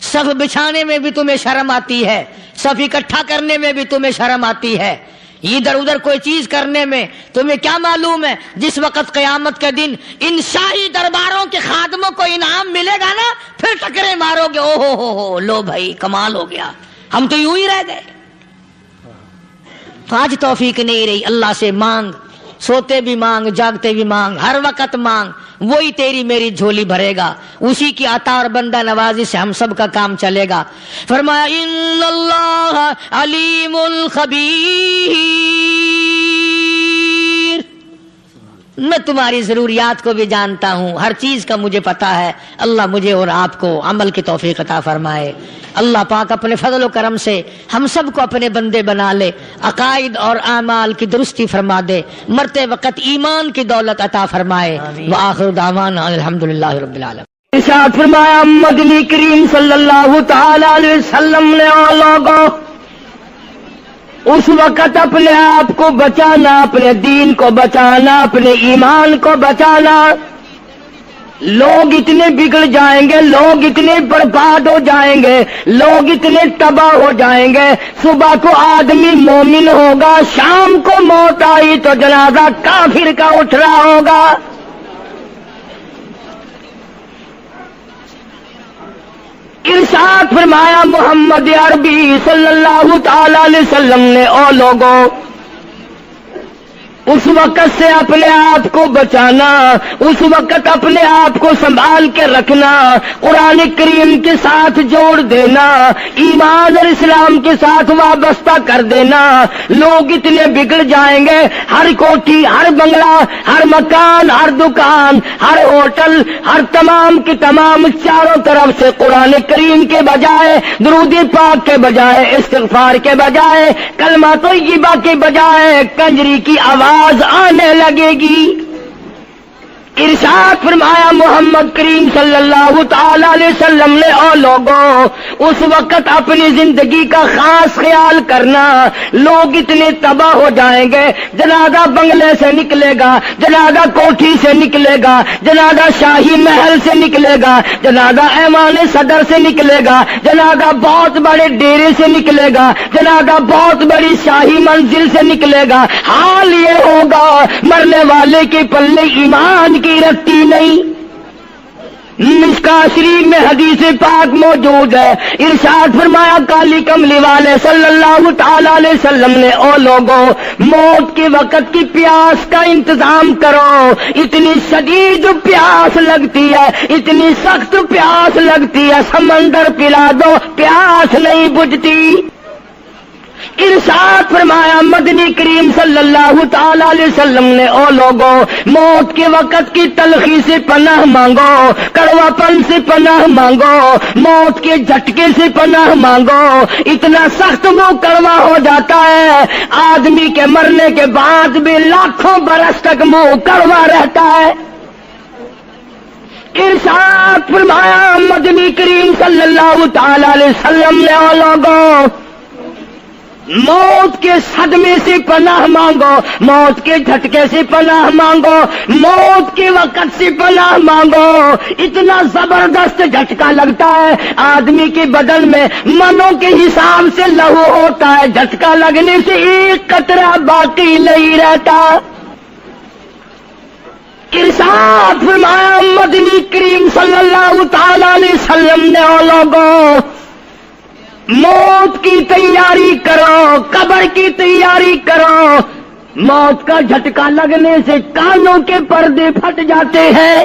صف بچھانے میں بھی تمہیں شرم آتی ہے, صف اکٹھا کرنے میں بھی تمہیں شرم آتی ہے, ادھر ادھر کوئی چیز کرنے میں تمہیں کیا معلوم ہے جس وقت قیامت کے دن ان شاہی درباروں کے خادموں کو انعام ملے گا نا, پھر ٹکرے مارو گے, او ہو لو بھائی کمال ہو گیا, ہم تو یوں ہی رہ گئے. تو آج توفیق نہیں رہی, اللہ سے مانگ, سوتے بھی مانگ, جاگتے بھی مانگ, ہر وقت مانگ, وہی تیری میری جھولی بھرے گا, اسی کی عطا اور بندہ نوازی سے ہم سب کا کام چلے گا. فرمایا ان اللہ علیم خبیر, میں تمہاری ضروریات کو بھی جانتا ہوں، ہر چیز کا مجھے پتا ہے۔ اللہ مجھے اور آپ کو عمل کی توفیق عطا فرمائے۔ اللہ پاک اپنے فضل و کرم سے ہم سب کو اپنے بندے بنا لے، عقائد اور اعمال کی درستی فرما دے، مرتے وقت ایمان کی دولت عطا فرمائے۔ وآخر دعوانا الحمدللہ رب العالمین۔ ارشاد فرمایا مدنی کریم صلی اللہ تعالی علیہ وسلم نے لوگوں اس وقت اپنے آپ کو بچانا، اپنے دین کو بچانا، اپنے ایمان کو بچانا۔ لوگ اتنے بگڑ جائیں گے، لوگ اتنے برباد ہو جائیں گے، لوگ اتنے تباہ ہو جائیں گے۔ صبح کو آدمی مومن ہوگا، شام کو موت آئی تو جنازہ کافر کا اٹھ رہا ہوگا۔ ارشاد فرمایا محمد عربی صلی اللہ تعالی علیہ وسلم نے او لوگوں اس وقت سے اپنے آپ کو بچانا، اس وقت اپنے آپ کو سنبھال کے رکھنا، قرآن کریم کے ساتھ جوڑ دینا، ایمان اور اسلام کے ساتھ وابستہ کر دینا۔ لوگ اتنے بگڑ جائیں گے، ہر کوٹھی، ہر بنگلہ، ہر مکان، ہر دکان، ہر ہوٹل، ہر تمام کے تمام چاروں طرف سے قرآن کریم کے بجائے، درود پاک کے بجائے، استغفار کے بجائے، کلمہ طیبہ کے بجائے کنجری کی آواز آنے لگے گی۔ ارشاد فرمایا محمد کریم صلی اللہ تعالی علیہ وسلم نے او لوگوں اس وقت اپنی زندگی کا خاص خیال کرنا۔ لوگ اتنے تباہ ہو جائیں گے، جنازہ بنگلے سے نکلے گا، جنازہ کوٹھی سے نکلے گا، جنازہ شاہی محل سے نکلے گا، جنازہ ایوان صدر سے نکلے گا، جنازہ بہت بڑے ڈیرے سے نکلے گا، جنازہ بہت بڑی شاہی منزل سے نکلے گا۔ حال یہ ہوگا مرنے والے کے پلے ایمان کی رتی نہیں۔ مشکاہ شریف میں حدیث پاک موجود ہے، ارشاد فرمایا کالی کملی والے صلی اللہ تعالی علیہ وسلم نے او لوگوں موت کے وقت کی پیاس کا انتظام کرو۔ اتنی شدید پیاس لگتی ہے، اتنی سخت پیاس لگتی ہے، سمندر پلا دو پیاس نہیں بجھتی۔ ارشاد فرمایا مدنی کریم صلی اللہ تعالی علیہ وسلم نے او لوگوں موت کے وقت کی تلخی سے پناہ مانگو، کڑوا پن سے پناہ مانگو، موت کے جھٹکے سے پناہ مانگو۔ اتنا سخت وہ کڑوا ہو جاتا ہے، آدمی کے مرنے کے بعد بھی لاکھوں برس تک منہ کڑوا رہتا ہے۔ ارشاد فرمایا مدنی کریم صلی اللہ تعالی علیہ وسلم نے او لوگوں موت کے صدمے سے پناہ مانگو، موت کے جھٹکے سے پناہ مانگو، موت کے وقت سے پناہ مانگو۔ اتنا زبردست جھٹکا لگتا ہے، آدمی کے بدن میں منوں کے حساب سے لہو ہوتا ہے، جھٹکا لگنے سے ایک قطرہ باقی نہیں رہتا۔ ارشاد فرمایا مدنی کریم صلی اللہ تعالی علیہ وسلم نے او لوگوں موت کی تیاری کرو، قبر کی تیاری کرو۔ موت کا جھٹکا لگنے سے کانوں کے پردے پھٹ جاتے ہیں،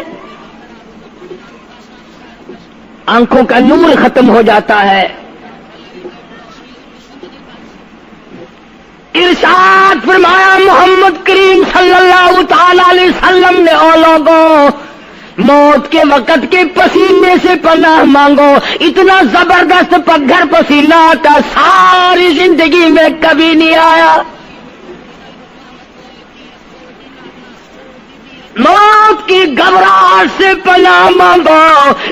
آنکھوں کا نور ختم ہو جاتا ہے۔ ارشاد فرمایا محمد کریم صلی اللہ تعالی علیہ وسلم نے او لوگوں موت کے وقت کے پسینے سے پناہ مانگو۔ اتنا زبردست پگھر پسینہ آتا ساری زندگی میں کبھی نہیں آیا۔ موت کی گھبراہٹ سے پناہ مانگو،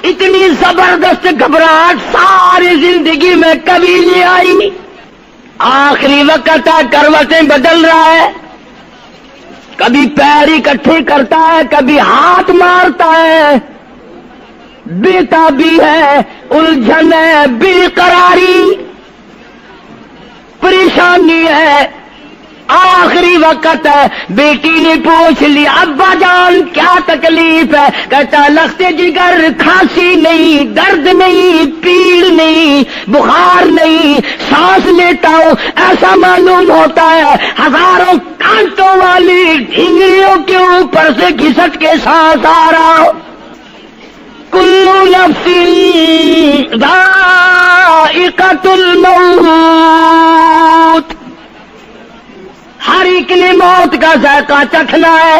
اتنی زبردست گھبراہٹ ساری زندگی میں کبھی نہیں آئی۔ آخری وقت ہے، کروٹیں بدل رہا ہے، کبھی پیر اکٹھے کرتا ہے، کبھی ہاتھ مارتا ہے، بےتابی ہے، الجھن ہے، بے قراری، پریشانی ہے، آخری وقت ہے۔ بیٹی نے پوچھ لی ابا جان کیا تکلیف ہے؟ کہتا لخت جگر، کھانسی نہیں، درد نہیں، پیڑ نہیں، بخار نہیں، سانس لیتا ہوں ایسا معلوم ہوتا ہے ہزاروں کانٹوں والی ڈھنگریوں کے اوپر سے گھسٹ کے سانس آ رہا ہو۔ کلو نفس ذائقۃ الموت، ہر ایک نے موت کا ذائقہ چکھنا ہے۔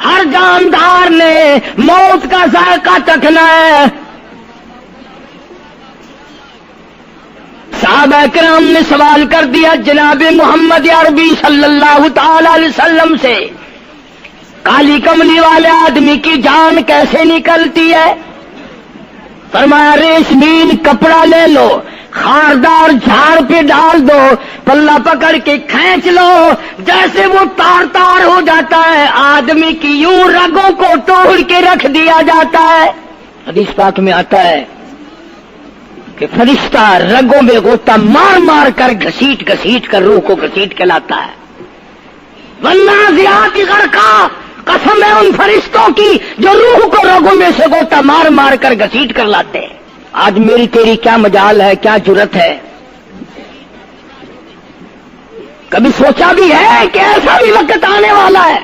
ہر جاندار نے موت کا ذائقہ چکھنا ہے. صحابہ کرام نے سوال کر دیا جناب محمد عربی صلی اللہ تعالی علیہ وسلم سے، کالی کملی والے آدمی کی جان کیسے نکلتی ہے؟ فرمایا ریشمین کپڑا لے لو، خاردار جھاڑ پہ ڈال دو، پلہ پکڑ کے کھینچ لو، جیسے وہ تار تار ہو جاتا ہے آدمی کی یوں رگوں کو توڑ کے رکھ دیا جاتا ہے. حدیث پاک میں آتا ہے کہ فرشتہ رگوں میں غوطہ مار مار کر گھسیٹ گھسیٹ کر روح کو گھسیٹ کے لاتا ہے. والنازعات غرقا، قسم ہے ان فرشتوں کی جو روح کو رگوں میں سے غوطہ مار مار کر گھسیٹ کر لاتے ہیں. آج میری تیری کیا مجال ہے، کیا جرت ہے؟ کبھی سوچا بھی ہے کہ ایسا بھی وقت آنے والا ہے،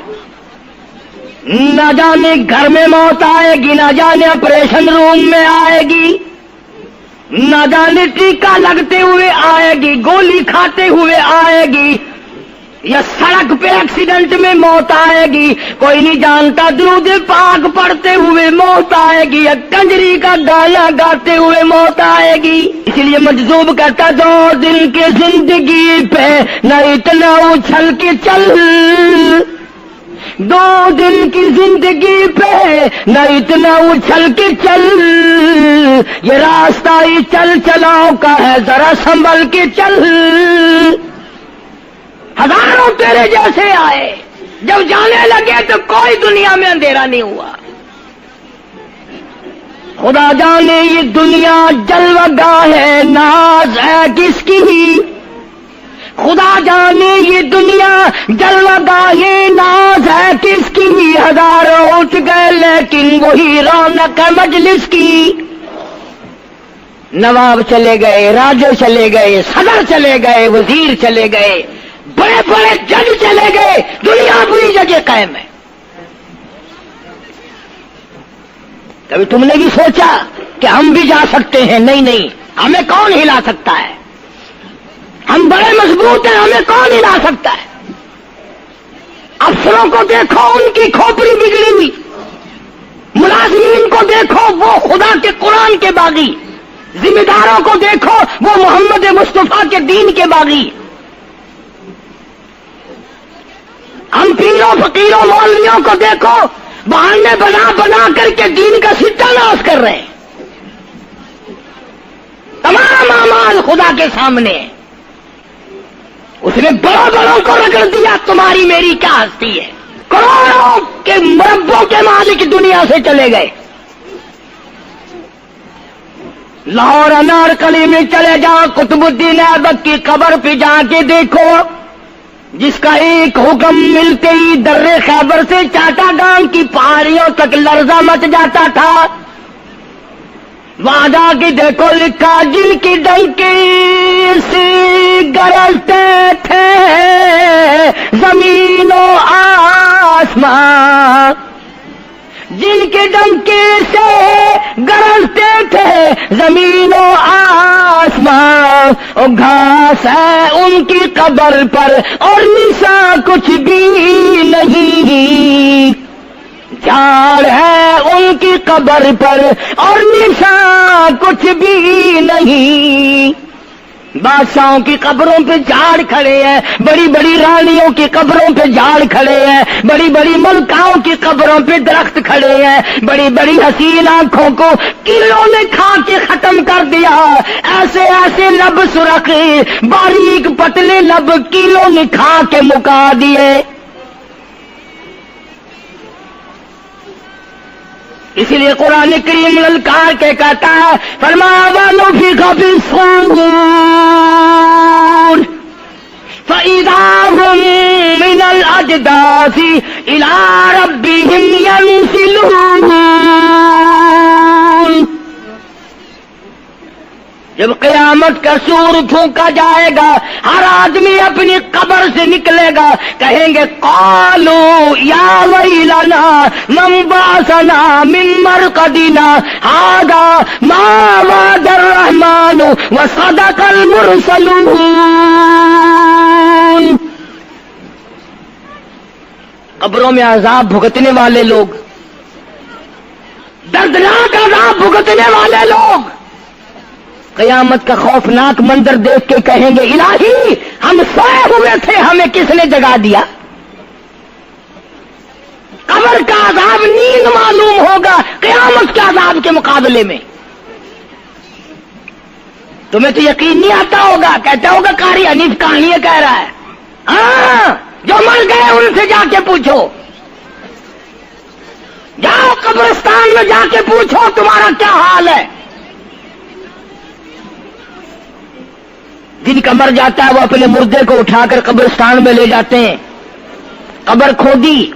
نہ جانے گھر میں موت آئے گی، نہ جانے آپریشن روم میں آئے گی، نہ جانے ٹیکا لگتے ہوئے آئے گی، گولی کھاتے ہوئے آئے گی، یا سڑک پہ ایکسیڈنٹ میں موت آئے گی، کوئی نہیں جانتا. درود پاک پڑھتے ہوئے موت آئے گی، یا کنجری کا گانا گاتے ہوئے موت آئے گی. اس لیے مجذوب کرتا 2 دن کی زندگی پہ نہ اتنا اچھل کے چل، 2 دن کی زندگی پہ نہ اتنا اچھل کے چل، یہ راستہ ہی چل چلاؤ کا ہے، ذرا سنبھل کے چل. ہزاروں تیرے جیسے آئے، جب جانے لگے تو کوئی دنیا میں اندھیرا نہیں ہوا. خدا جانے یہ دنیا جلوہ گاہ ہے، ناز ہے کس کی؟ خدا جانے یہ دنیا جلوہ گاہ ہے، ناز ہے کس کی؟ ہزاروں اٹھ گئے لیکن وہی رونق ہے مجلس کی. نواب چلے گئے، راجے چلے گئے، صدر چلے گئے، وزیر چلے گئے، بڑے بڑے جج چلے گئے، دنیا اپنی جگہ قائم ہے. کبھی تم نے بھی سوچا کہ ہم بھی جا سکتے ہیں؟ نہیں نہیں، ہمیں کون ہلا سکتا ہے؟ ہم بڑے مضبوط ہیں، ہمیں کون ہلا سکتا ہے؟ افسروں کو دیکھو، ان کی کھوپڑی بگڑی ہوئی، ملازمین کو دیکھو وہ خدا کے قرآن کے باغی، ذمہ داروں کو دیکھو وہ محمد مصطفیٰ کے دین کے باغی. ہم پیروں فقیروں مولویوں کو دیکھو بہانے بنا بنا کر کے دین کا ستہ ناز کر رہے ہیں. تمام اعمال خدا کے سامنے، اس نے بڑوں بڑوں کو رگڑ دیا. تمہاری میری کیا ہستی ہے؟ کروڑوں کے مربوں کے مالک دنیا سے چلے گئے. لاہور انارکلی میں چلے جاؤ، قطب الدین ایبک کی قبر پہ جا کے دیکھو، جس کا ایک حکم ملتے ہی در خیبر سے چاٹا گام کی پہاڑیوں تک لرزہ مچ جاتا تھا. وہاں جا کے دیکھو لکھا جن کی ڈنکی سے گرجتے تھے زمین و آسمان، جن کے ڈنکی سے گرجتے تھے زمین و آسمان، اور گھاس ہے ان کی قبر پر اور نشان کچھ بھی نہیں، جھاڑ ہے ان کی قبر پر اور نشان کچھ بھی نہیں. بادشاہوں کی قبروں پہ جھاڑ کھڑے ہیں، بڑی بڑی رانیوں کی قبروں پہ جھاڑ کھڑے ہیں، بڑی بڑی ملکاؤں کی قبروں پہ درخت کھڑے ہیں، بڑی بڑی حسین آنکھوں کو کیڑوں نے کھا کے ختم کر دیا. ایسے ایسے لب سرخ باریک پتلے لب کیڑوں نے کھا کے مکا دیے. اسی لیے قرآن کریم للکار کے کہتا ہے، فرمایا وَنُفِخَ فِي الصُّورِ فَإِذَا هُم مِّنَ الْأَجْدَاثِ إِلَىٰ رَبِّهِمْ يَنسِلُونَ. جب قیامت کا سور پھونکا جائے گا، ہر آدمی اپنی قبر سے نکلے گا، کہیں گے قالو یا ویلنا من بعثنا من مرقدنا ھذا ما وعد الرحمن وصدق المرسلون. قبروں میں عذاب بھگتنے والے لوگ، دردناک عذاب بھگتنے والے لوگ قیامت کا خوفناک منظر دیکھ کے کہیں گے الہی ہم سوئے ہوئے تھے، ہمیں کس نے جگا دیا؟ قبر کا عذاب نیند معلوم ہوگا قیامت کے عذاب کے مقابلے میں۔ تمہیں تو یقین نہیں آتا ہوگا، کہتا ہوگا قاری حنیف کہانیاں کہہ رہا ہے۔ ہاں، جو مر گئے ان سے جا کے پوچھو، جاؤ قبرستان میں جا کے پوچھو تمہارا کیا حال ہے۔ جن کا مر جاتا ہے وہ اپنے مردے کو اٹھا کر قبرستان میں لے جاتے ہیں، قبر کھودی،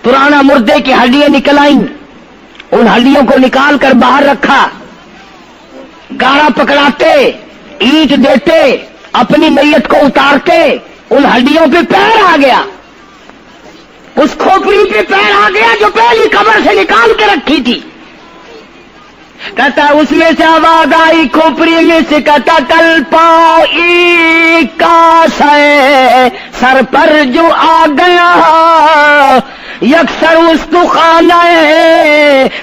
پرانا مردے کی ہڈیاں نکل آئیں، ان ہڈیوں کو نکال کر باہر رکھا، گاڑا پکڑاتے، اینٹ دیتے، اپنی میت کو اتارتے، ان ہڈیوں پہ پیر آ گیا، اس کھوپڑی پہ پیر آ گیا جو پہلی قبر سے نکال کے رکھی تھی۔ کہتا اس میں سے آواز آئی کھوپڑی میں سے، کہتا کل پاؤ ایک کاش ہے سر پر جو آ گیا، یکسر اس تو خانہ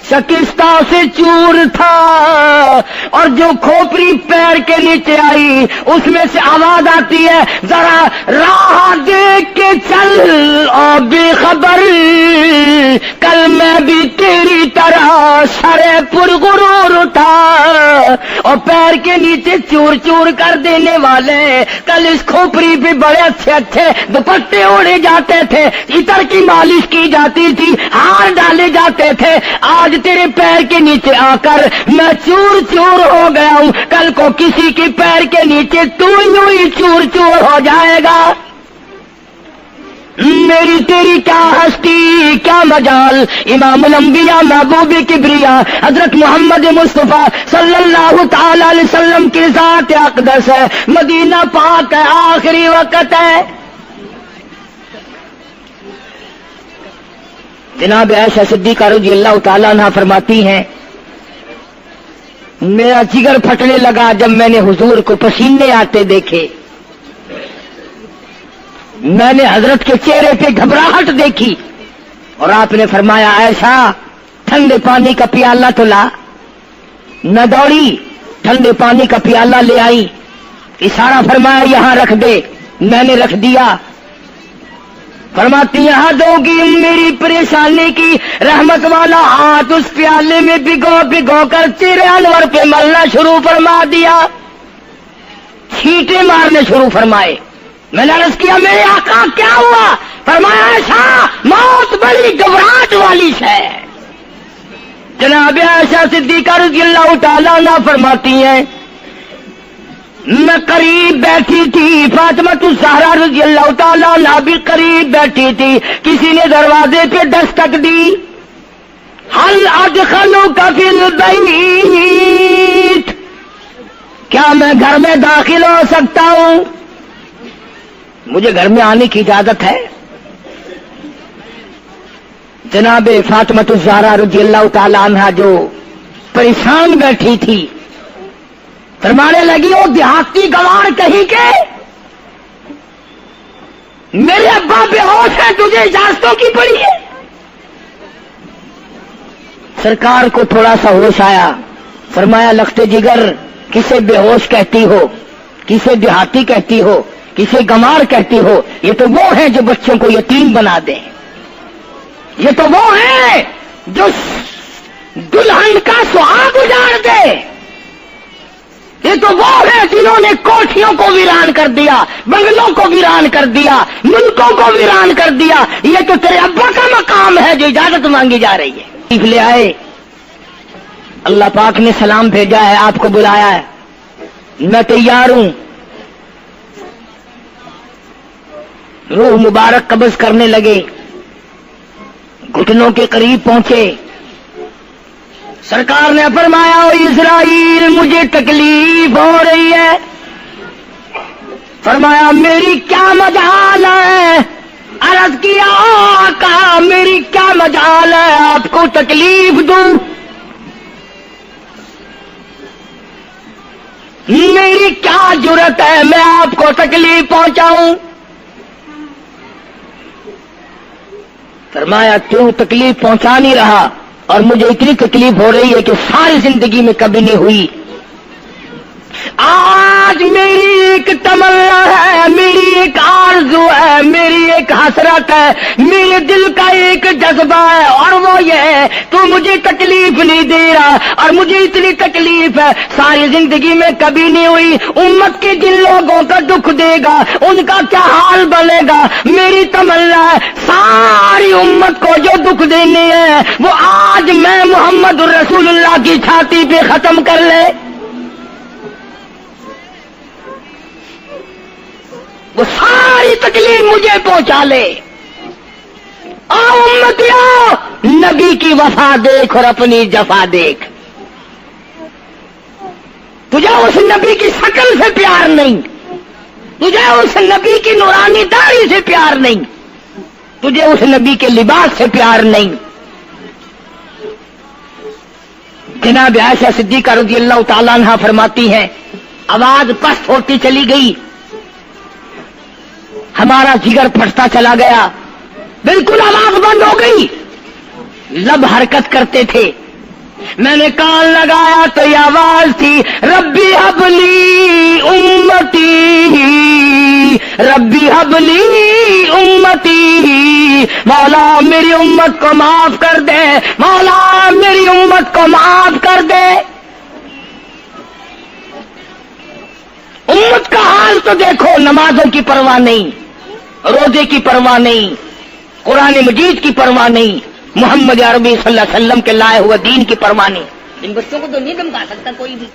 شکستہ سے چور تھا، اور جو کھوپڑی پیر کے نیچے آئی اس میں سے آواز آتی ہے ذرا راہ دیکھ کے چل اور بے خبر، کل میں بھی تیری طرح سرے پرغرور تھا، اور پیر کے نیچے چور چور کر دینے والے کل اس کھوپڑی پہ بڑے اچھے اچھے دوپٹے اوڑے جاتے تھے، عطر کی مالش کی جاتی تھی، ہار ڈالے جاتے تھے، آج تیرے پیر کے نیچے آ کر میں چور چور ہو گیا ہوں، کل کو کسی کے پیر کے نیچے تو یوں ہی چور چور ہو جائے گا۔ میری تیری کیا ہستی کیا مجال، امام الانبیاء محبوب کبریا حضرت محمد مصطفیٰ صلی اللہ تعالی علیہ وسلم کی ذات اقدس ہے، مدینہ پاک ہے، آخری وقت ہے۔ جناب عائشہ صدیقہ رضی اللہ تعالیٰ عنہ فرماتی ہیں میرا جگر پھٹنے لگا جب میں نے حضور کو پسینے آتے دیکھے، میں نے حضرت کے چہرے پہ گھبراہٹ دیکھی، اور آپ نے فرمایا عائشہ ٹھنڈے پانی کا پیالہ تو لا، نہ دوڑی، ٹھنڈے پانی کا پیالہ لے آئی، اشارہ فرمایا یہاں رکھ دے، میں نے رکھ دیا، فرماتی یہاں دو گی میری پریشانی کی رحمت والا ہاتھ اس پیالے میں بھگو بھگو کر چہرے انور پہ ملنا شروع فرما دیا، چھینٹے مارنے شروع فرمائے۔ میں نے عرض کیا میرے آقا کیا ہوا؟ فرمایا ایسا موت بڑی گھبراہٹ والی ہے۔ جناب عائشہ صدیقہ رضی اللہ تعالیٰ عنہ فرماتی ہیں میں قریب بیٹھی تھی، فاطمہ الزہرا رضی اللہ تعالیٰ عنہ بھی قریب بیٹھی تھی، کسی نے دروازے پہ دستک دی، حل ادخلوک فی البیت، کیا میں گھر میں داخل ہو سکتا ہوں؟ مجھے گھر میں آنے کی اجازت ہے؟ جناب فاطمہ الزہرا رضی اللہ تعالیٰ عنہ جو پریشان بیٹھی تھی فرمانے لگی وہ دیہاتی گوار کہیں کے میرے ابا بے ہوش ہے، تجھے اجازتوں کی پڑی ہے؟ سرکار کو تھوڑا سا ہوش آیا، فرمایا لخت جگر کسے بے ہوش کہتی ہو، کسے دیہاتی کہتی ہو، کسے گمار کہتی ہو؟ یہ تو وہ ہیں جو بچوں کو یتیم بنا دیں، یہ تو وہ ہیں جو دلہن کا سہاگ اجاڑ دے، یہ تو وہ ہیں جنہوں نے کوٹھیوں کو ویران کر دیا، بنگلوں کو ویران کر دیا، ملکوں کو ویران کر دیا۔ یہ تو تیرے ابا کا مقام ہے جو اجازت مانگی جا رہی ہے۔ لے آئے، اللہ پاک نے سلام بھیجا ہے، آپ کو بلایا ہے، میں تیار ہوں۔ روح مبارک قبض کرنے لگے، گھٹنوں کے قریب پہنچے، سرکار نے فرمایا او اسرائیل مجھے تکلیف ہو رہی ہے۔ فرمایا میری کیا مجال ہے؟ عرض کیا آقا میری کیا مجال ہے آپ کو تکلیف دوں؟ میری کیا جرت ہے میں آپ کو تکلیف پہنچاؤں؟ فرمایا کیوں تکلیف پہنچا نہیں رہا؟ اور مجھے اتنی تکلیف ہو رہی ہے کہ ساری زندگی میں کبھی نہیں ہوئی. آج میری ایک تمنا ہے، میری ایک آرزو ہے، میری ایک حسرت ہے، میرے دل کا ایک جذبہ ہے، اور وہ یہ ہے تو مجھے تکلیف نہیں دے رہا، اور مجھے اتنی تکلیف ہے ساری زندگی میں کبھی نہیں ہوئی. امت کے جن لوگوں کا دکھ دے گا ان کا کیا حال بنے گا؟ میری تمنا ہے ساری امت کو جو دکھ دینے ہیں وہ آج میں محمد رسول اللہ کی چھاتی پہ ختم کر لے. وہ ساری تکلیف مجھے پہنچا لے. آؤ امتیوں، نبی کی وفا دیکھ اور اپنی جفا دیکھ. تجھے اس نبی کی شکل سے پیار نہیں، تجھے اس نبی کی نورانی داڑھی سے پیار نہیں، تجھے اس نبی کے لباس سے پیار نہیں. جناب عائشہ صدیقہ رضی اللہ تعالیٰ عنہا فرماتی ہیں آواز پست ہوتی چلی گئی، ہمارا جگر پھٹتا چلا گیا، بالکل آواز بند ہو گئی، لب حرکت کرتے تھے. میں نے کان لگایا تو یہ آواز تھی ربی حبلی امتی، ربی حبلی امتی، مولا میری امت کو معاف کر دے، مولا میری امت کو معاف کر دے. امت کا حال تو دیکھو، نمازوں کی پرواہ نہیں، روزے کی پرواہ نہیں، قرآن مجید کی پرواہ نہیں، محمد عربی صلی اللہ علیہ وسلم کے لائے ہوئے دین کی پرواہ نہیں. ان بچوں کو تو نہیں دمکا سکتا کوئی بھی.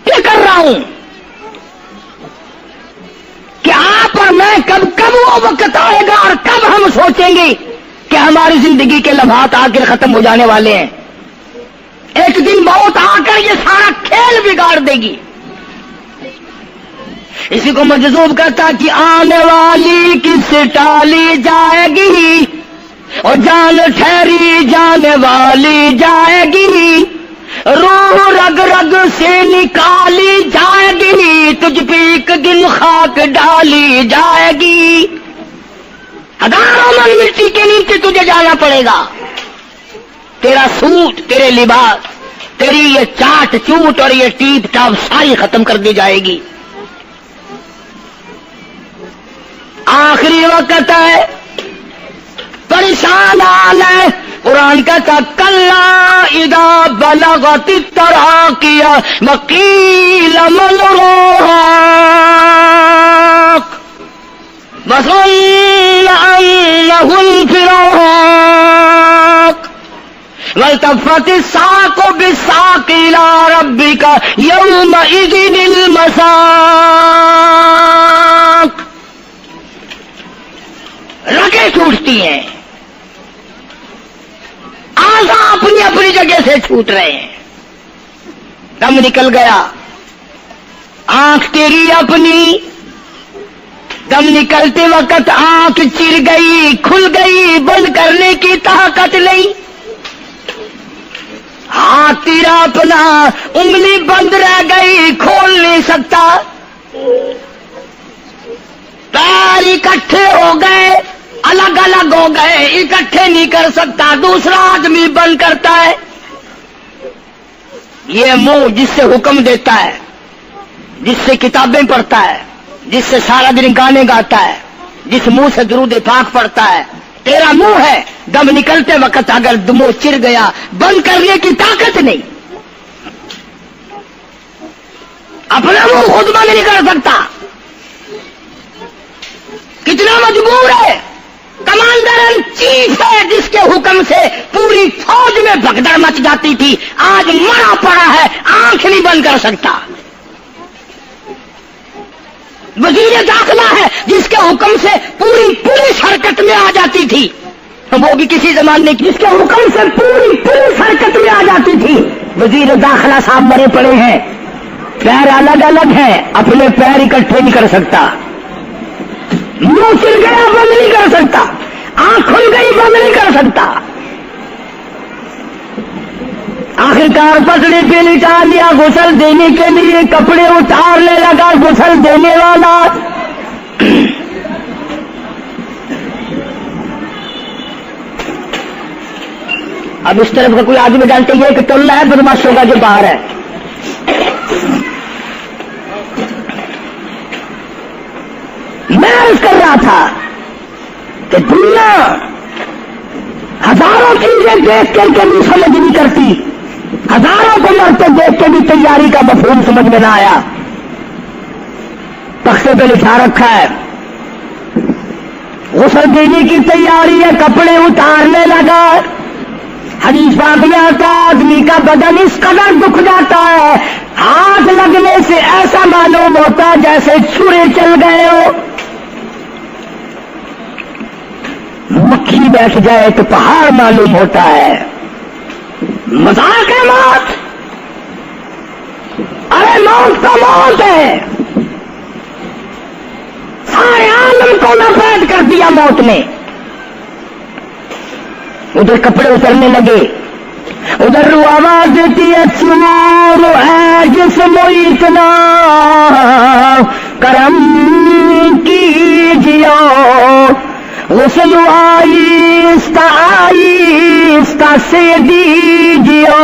کیا کر رہا ہوں کہ آپ اور میں کب وہ وقت آئے گا اور کب ہم سوچیں گے کہ ہماری زندگی کے لمحات آخر ختم ہو جانے والے ہیں. ایک دن موت آ کر یہ سارا کھیل بگاڑ دے گی. اسی کو مجذوب کرتا کہ آنے والی کس ٹالی جائے گی، اور جان ٹھہری جانے والی جائے گی، روح رگ رگ سے نکالی جائے گی، تجھ پہ ایک دن خاک ڈالی جائے گی. ہزاروں من مٹی کے نیچے تجھے جانا پڑے گا. تیرا سوٹ، تیرے لباس، تیری یہ چاٹ چوٹ اور یہ ٹیپ ٹاپ ساری ختم کر دی جائے گی. آخری وقت ہے، پریشان حال ہے. قرآن کہتا کلا اذا بلغت التراقی وقیل من راق وظن انه الفراق والتفت الساق بالساق الى ربك يومئذ المساق. رگیں چھوٹتی ہیں، آزا اپنی اپنی جگہ سے چھوٹ رہے ہیں، دم نکل گیا. آنکھ تیری اپنی، دم نکلتے وقت آنکھ چر گئی، کھل گئی، بند کرنے کی طاقت نہیں. ہاتھ تیرا اپنا، انگلی بند رہ گئی، کھول نہیں سکتا. پیر اکٹھے ہو گئے، الگ الگ ہو گئے، اکٹھے نہیں کر سکتا، دوسرا آدمی بند کرتا ہے. یہ منہ جس سے حکم دیتا ہے، جس سے کتابیں پڑھتا ہے، جس سے سارا دن گانے گاتا ہے، جس منہ سے درود پاک پڑھتا ہے، تیرا منہ ہے. دم نکلتے وقت اگر منہ چر گیا، بند کرنے کی طاقت نہیں. اپنا منہ خود بند نہیں کر سکتا. کتنا مجبور ہے. کمانڈر ان چیف ہے جس کے حکم سے پوری فوج میں بھگدڑ مچ جاتی تھی، آج مرا پڑا ہے، آنکھ نہیں بند کر سکتا. وزیر داخلہ ہے جس کے حکم سے پوری پولیس حرکت میں آ جاتی تھی، وہ بھی کسی زمانے کی، جس کے حکم سے پوری پولیس حرکت میں آ جاتی تھی. وزیر داخلہ صاحب مرے پڑے ہیں، پیر الگ الگ ہیں، اپنے پیر اکٹھے نہیں کر سکتا. منہ چل گیا، بند نہیں کر سکتا. آنکھ کھل گئی، بند نہیں کر سکتا. آخرکار پسڑی پہ لٹا دیا، غسل دینے کے لیے کپڑے اتارنے لگا غسل دینے والا. اب اس طرف کا کوئی آدمی جانتے یہ کہ ٹولہ ہے بدماشوں کا جو باہر ہے. میں عرض کر رہا تھا کہ دنیا ہزاروں چیزیں دیکھ کر کے بھی سمجھ نہیں کرتی, ہزاروں کو مرتے دیکھ کے بھی تیاری کا مفہوم سمجھ میں نہ آیا. تختے پہ لکھا رکھا ہے غسل دینے کی تیاری ہے, کپڑے اتارنے لگا. حدیث پاک میں آتا آدمی کا بدن اس قدر دکھ جاتا ہے, ہاتھ لگنے سے ایسا معلوم ہوتا جیسے چھرے چل گئے ہو. مکھی بیٹھ جائے تو پہاڑ معلوم ہوتا ہے. مذاق ہے موت, ارے موت تو موت ہے. سارے عالم کو نفرت کر دیا موت نے. ادھر کپڑے اترنے لگے, ادھر رو آواز دیتی ہے چور ہے جسم اتنا کرم کیجیے, غسل آہستہ آہستہ سے دیجیے,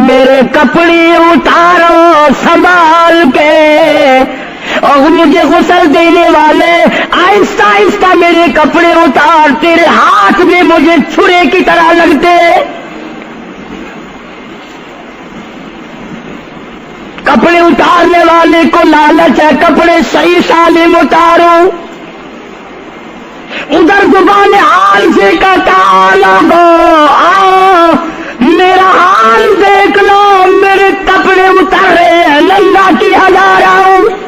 میرے کپڑے اتارو سنبھال کے. اور مجھے غسل دینے والے آہستہ آہستہ میرے کپڑے اتار, تیرے ہاتھ میں مجھے چھرے کی طرح لگتے. کپڑے اتارنے والے کو لالچ ہے کپڑے صحیح سالم اتارو. ادھر زبان حال سے کہتا لوگو میرا حال دیکھ لو, میرے کپڑے اتر رہے ہیں, ننگا کی ہزاروں.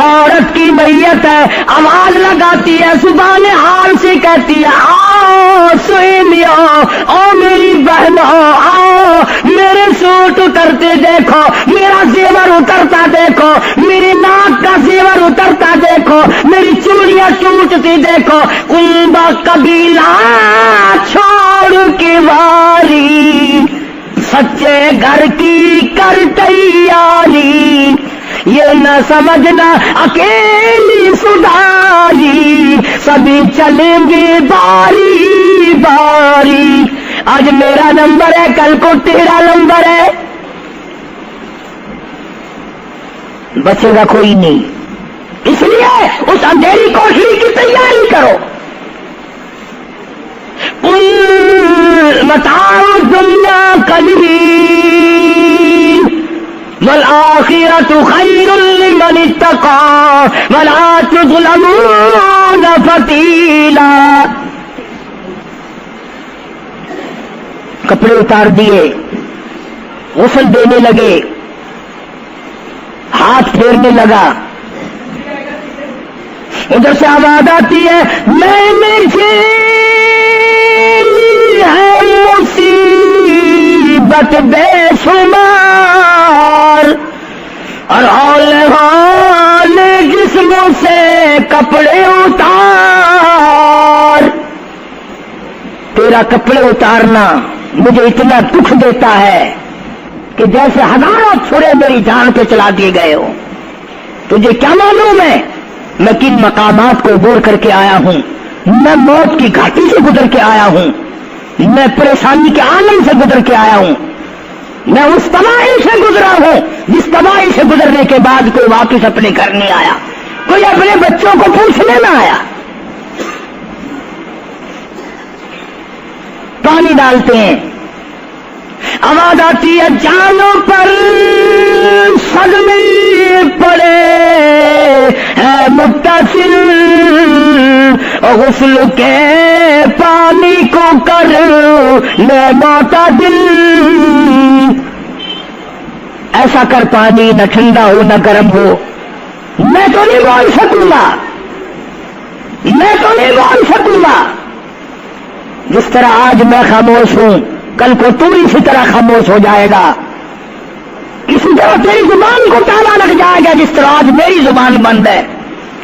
عورت کی میت ہے, آواز لگاتی ہے, زبان حال سے کہتی ہے آؤ سہیلیو, او میری بہنوں آؤ, میرے سوٹ اترتے دیکھو, میرا زیور اترتا دیکھو, میری ناک کا زیور اترتا دیکھو, میری چوڑیاں ٹوٹتی دیکھو. کنبا قبیلہ چھوڑ کے واری, سچے گھر کی کر تیاری, یہ نہ سمجھنا اکیلی سدھاری, سبھی چلیں گے باری باری. آج میرا نمبر ہے, کل کو تیرا نمبر ہے, بچے گا کوئی نہیں. اس لیے اس اندھیری کوٹری کی تیاری کرو. متاع الدنیا قلیل والآخرۃ خیر لمن اتقى ولا تظلمون فتیلا. کپڑے اتار دیے, غسل دینے لگے, ہاتھ پھیرنے لگا. ادھر سے آواز آتی ہے میں مجھے ہے مصیبت بے شمار, اور حال جسموں سے کپڑے اتار. تیرا کپڑے اتارنا مجھے اتنا دکھ دیتا ہے کہ جیسے ہزاروں چھڑے میری جان پہ چلا دیے گئے ہو. تجھے کیا معلوم ہے میں کن مقامات کو عبور کر کے آیا ہوں, میں موت کی گھاٹی سے گزر کے آیا ہوں, میں پریشانی کے عالم سے گزر کے آیا ہوں, میں اس تباہی سے گزرا ہوں جس تباہی سے گزرنے کے بعد کوئی واپس اپنے گھر نہیں آیا, کوئی اپنے بچوں کو پوچھنے نہ آیا. پانی ڈالتے ہیں, آواز آتی ہے جانوں پر صدمے پڑے ہے متصل, غسل کے پانی کو کر لے معتدل. ایسا کر پانی نہ ٹھنڈا ہو نہ گرم ہو. میں تو نہیں بول سکوں گا, میں تو نہیں بول سکوں گا. جس طرح آج میں خاموش ہوں کل کو تو اسی طرح خاموش ہو جائے گا. اسی طرح تیری زبان کو تالا لگ جائے گا جس طرح آج میری زبان بند ہے.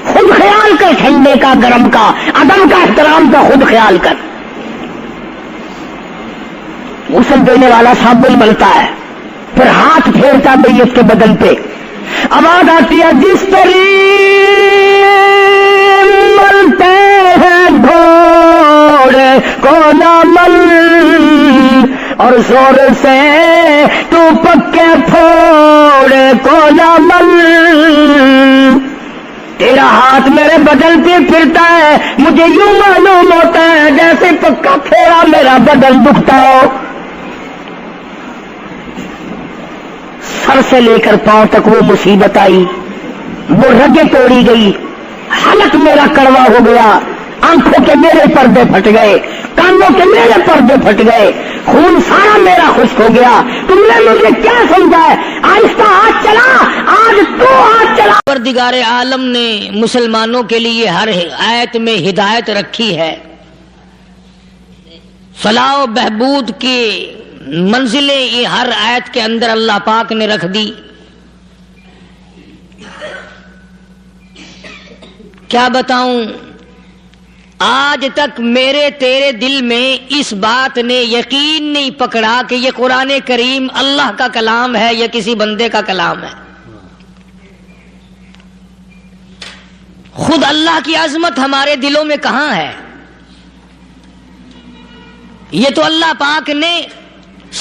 خود خیال کر, ٹھنڈے کا, گرم کا, عدم کا, احترام کا خود خیال کر. غسل دینے والا صابن ملتا ہے, پھر ہاتھ پھیرتا میت کے بدن پہ. آواز آتی ہے جس طریق ملتے ہیں پھوڑ کو نہ مل، اور زور سے تو پکے پھوڑ کو نہ مل، تیرا ہاتھ میرے بدن پہ پھرتا ہے، مجھے یوں معلوم ہوتا ہے جیسے پکا پھوڑا میرا بدن دکھتا ہو، سر سے لے کر پاؤں تک وہ مصیبت آئی، وہ رگیں توڑی گئی، حلق میرا کڑوا ہو گیا، آنکھوں کے میرے پردے پھٹ گئے، کانوں کے میرے پردے پھٹ گئے، خون سارا میرا خشک ہو گیا، تم نے مجھے کیا سمجھا ہے؟ آہستہ ہاتھ چلا، آج تو ہاتھ چلا۔ پروردگار عالم نے مسلمانوں کے لیے ہر آیت میں ہدایت رکھی ہے، فلاح و بہبود کی منزلیں یہ ہر آیت کے اندر اللہ پاک نے رکھ دی۔ کیا بتاؤں، آج تک میرے تیرے دل میں اس بات نے یقین نہیں پکڑا کہ یہ قرآن کریم اللہ کا کلام ہے یا کسی بندے کا کلام ہے۔ خود اللہ کی عظمت ہمارے دلوں میں کہاں ہے؟ یہ تو اللہ پاک نے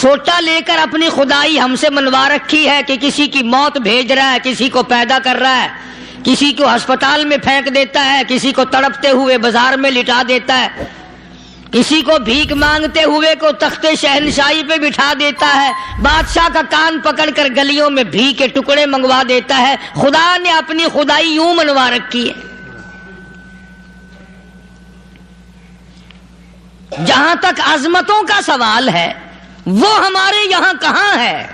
سوٹا لے کر اپنی خدائی ہم سے منوا رکھی ہے کہ کسی کی موت بھیج رہا ہے، کسی کو پیدا کر رہا ہے، کسی کو ہسپتال میں پھینک دیتا ہے، کسی کو تڑپتے ہوئے بازار میں لٹا دیتا ہے، کسی کو بھیک مانگتے ہوئے کو تخت شہنشاہی پہ بٹھا دیتا ہے، بادشاہ کا کان پکڑ کر گلیوں میں بھیک کے ٹکڑے منگوا دیتا ہے۔ خدا نے اپنی خدائی یوں منوا رکھی ہے۔ جہاں تک عظمتوں کا سوال ہے وہ ہمارے یہاں کہاں ہے؟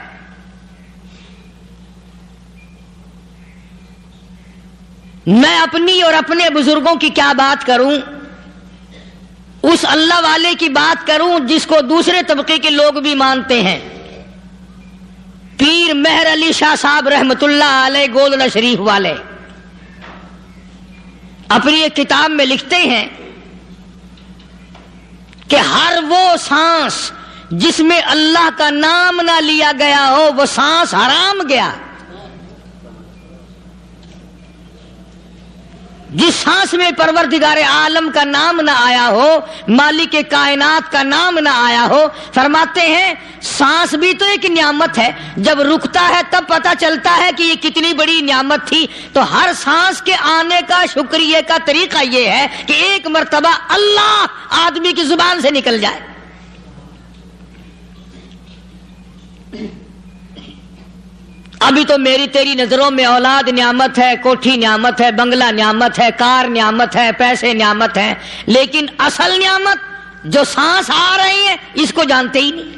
میں اپنی اور اپنے بزرگوں کی کیا بات کروں، اس اللہ والے کی بات کروں جس کو دوسرے طبقے کے لوگ بھی مانتے ہیں۔ پیر مہر علی شاہ صاحب رحمت اللہ علیہ گولڈن شریف والے اپنی ایک کتاب میں لکھتے ہیں کہ ہر وہ سانس جس میں اللہ کا نام نہ لیا گیا ہو وہ سانس حرام گیا۔ جس سانس میں پروردگار عالم کا نام نہ آیا ہو، مالک کائنات کا نام نہ آیا ہو، فرماتے ہیں سانس بھی تو ایک نعمت ہے، جب رکتا ہے تب پتہ چلتا ہے کہ یہ کتنی بڑی نعمت تھی۔ تو ہر سانس کے آنے کا شکریہ کا طریقہ یہ ہے کہ ایک مرتبہ اللہ آدمی کی زبان سے نکل جائے۔ ابھی تو میری تیری نظروں میں اولاد نعمت ہے، کوٹھی نعمت ہے، بنگلہ نعمت ہے، کار نعمت ہے، پیسے نعمت ہے، لیکن اصل نعمت جو سانس آ رہی ہے اس کو جانتے ہی نہیں۔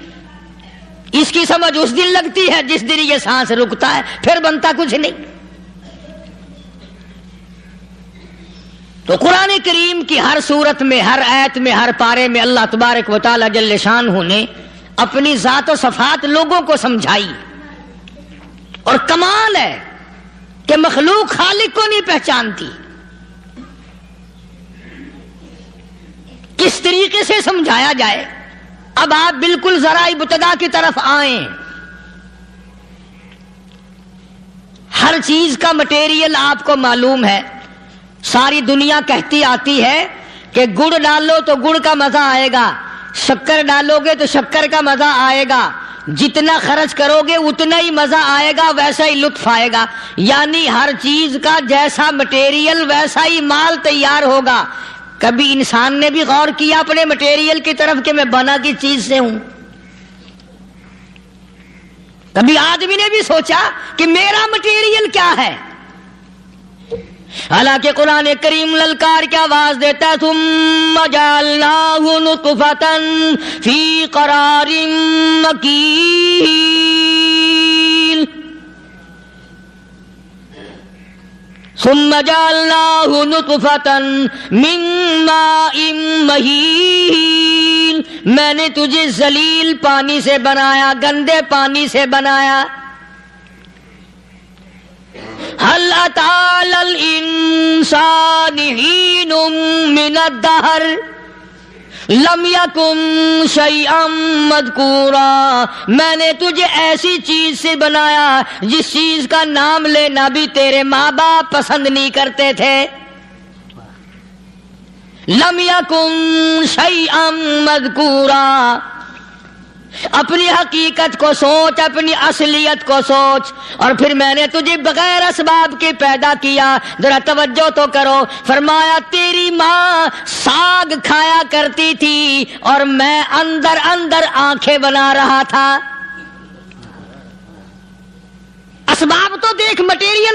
اس کی سمجھ اس دن لگتی ہے جس دن یہ سانس رکتا ہے، پھر بنتا کچھ نہیں۔ تو قرآن کریم کی ہر صورت میں، ہر آیت میں، ہر پارے میں اللہ تبارک و تعالی جل شانہ نے اپنی ذات و صفات لوگوں کو سمجھائی۔ اور کمال ہے کہ مخلوق خالق کو نہیں پہچانتی۔ کس طریقے سے سمجھایا جائے؟ اب آپ بالکل ذرا ابتدا کی طرف آئیں۔ ہر چیز کا مٹیریل آپ کو معلوم ہے۔ ساری دنیا کہتی آتی ہے کہ گڑ ڈالو تو گڑ کا مزہ آئے گا، شکر ڈالو گے تو شکر کا مزہ آئے گا، جتنا خرچ کرو گے اتنا ہی مزہ آئے گا، ویسا ہی لطف آئے گا۔ یعنی ہر چیز کا جیسا مٹیریل ویسا ہی مال تیار ہوگا۔ کبھی انسان نے بھی غور کیا اپنے مٹیریل کی طرف کہ میں بنا کی چیز سے ہوں؟ کبھی آدمی نے بھی سوچا کہ میرا مٹیریل کیا ہے؟ حالانکہ قرآن کریم للکار کی آواز دیتا ہے ثم جعلناہ نطفۃ فی قرار مکین، ثم جعلناہ نطفۃ من ماء مہین، میں نے تجھے ذلیل پانی سے بنایا، گندے پانی سے بنایا۔ هل أتى على الإنسان حين من الدهر لم يكن شيئا مذكورا، میں نے تجھے ایسی چیز سے بنایا جس چیز کا نام لینا بھی تیرے ماں باپ پسند نہیں کرتے تھے۔ لم یکن شیئا مذکورا، اپنی حقیقت کو سوچ، اپنی اصلیت کو سوچ. اور پھر میں نے تجھے بغیر اسباب کے پیدا کیا. ذرا توجہ تو کرو. فرمایا تیری ماں ساگ کھایا کرتی تھی اور میں اندر اندر آنکھیں بنا رہا تھا. اسباب تو دیکھ، مٹیریل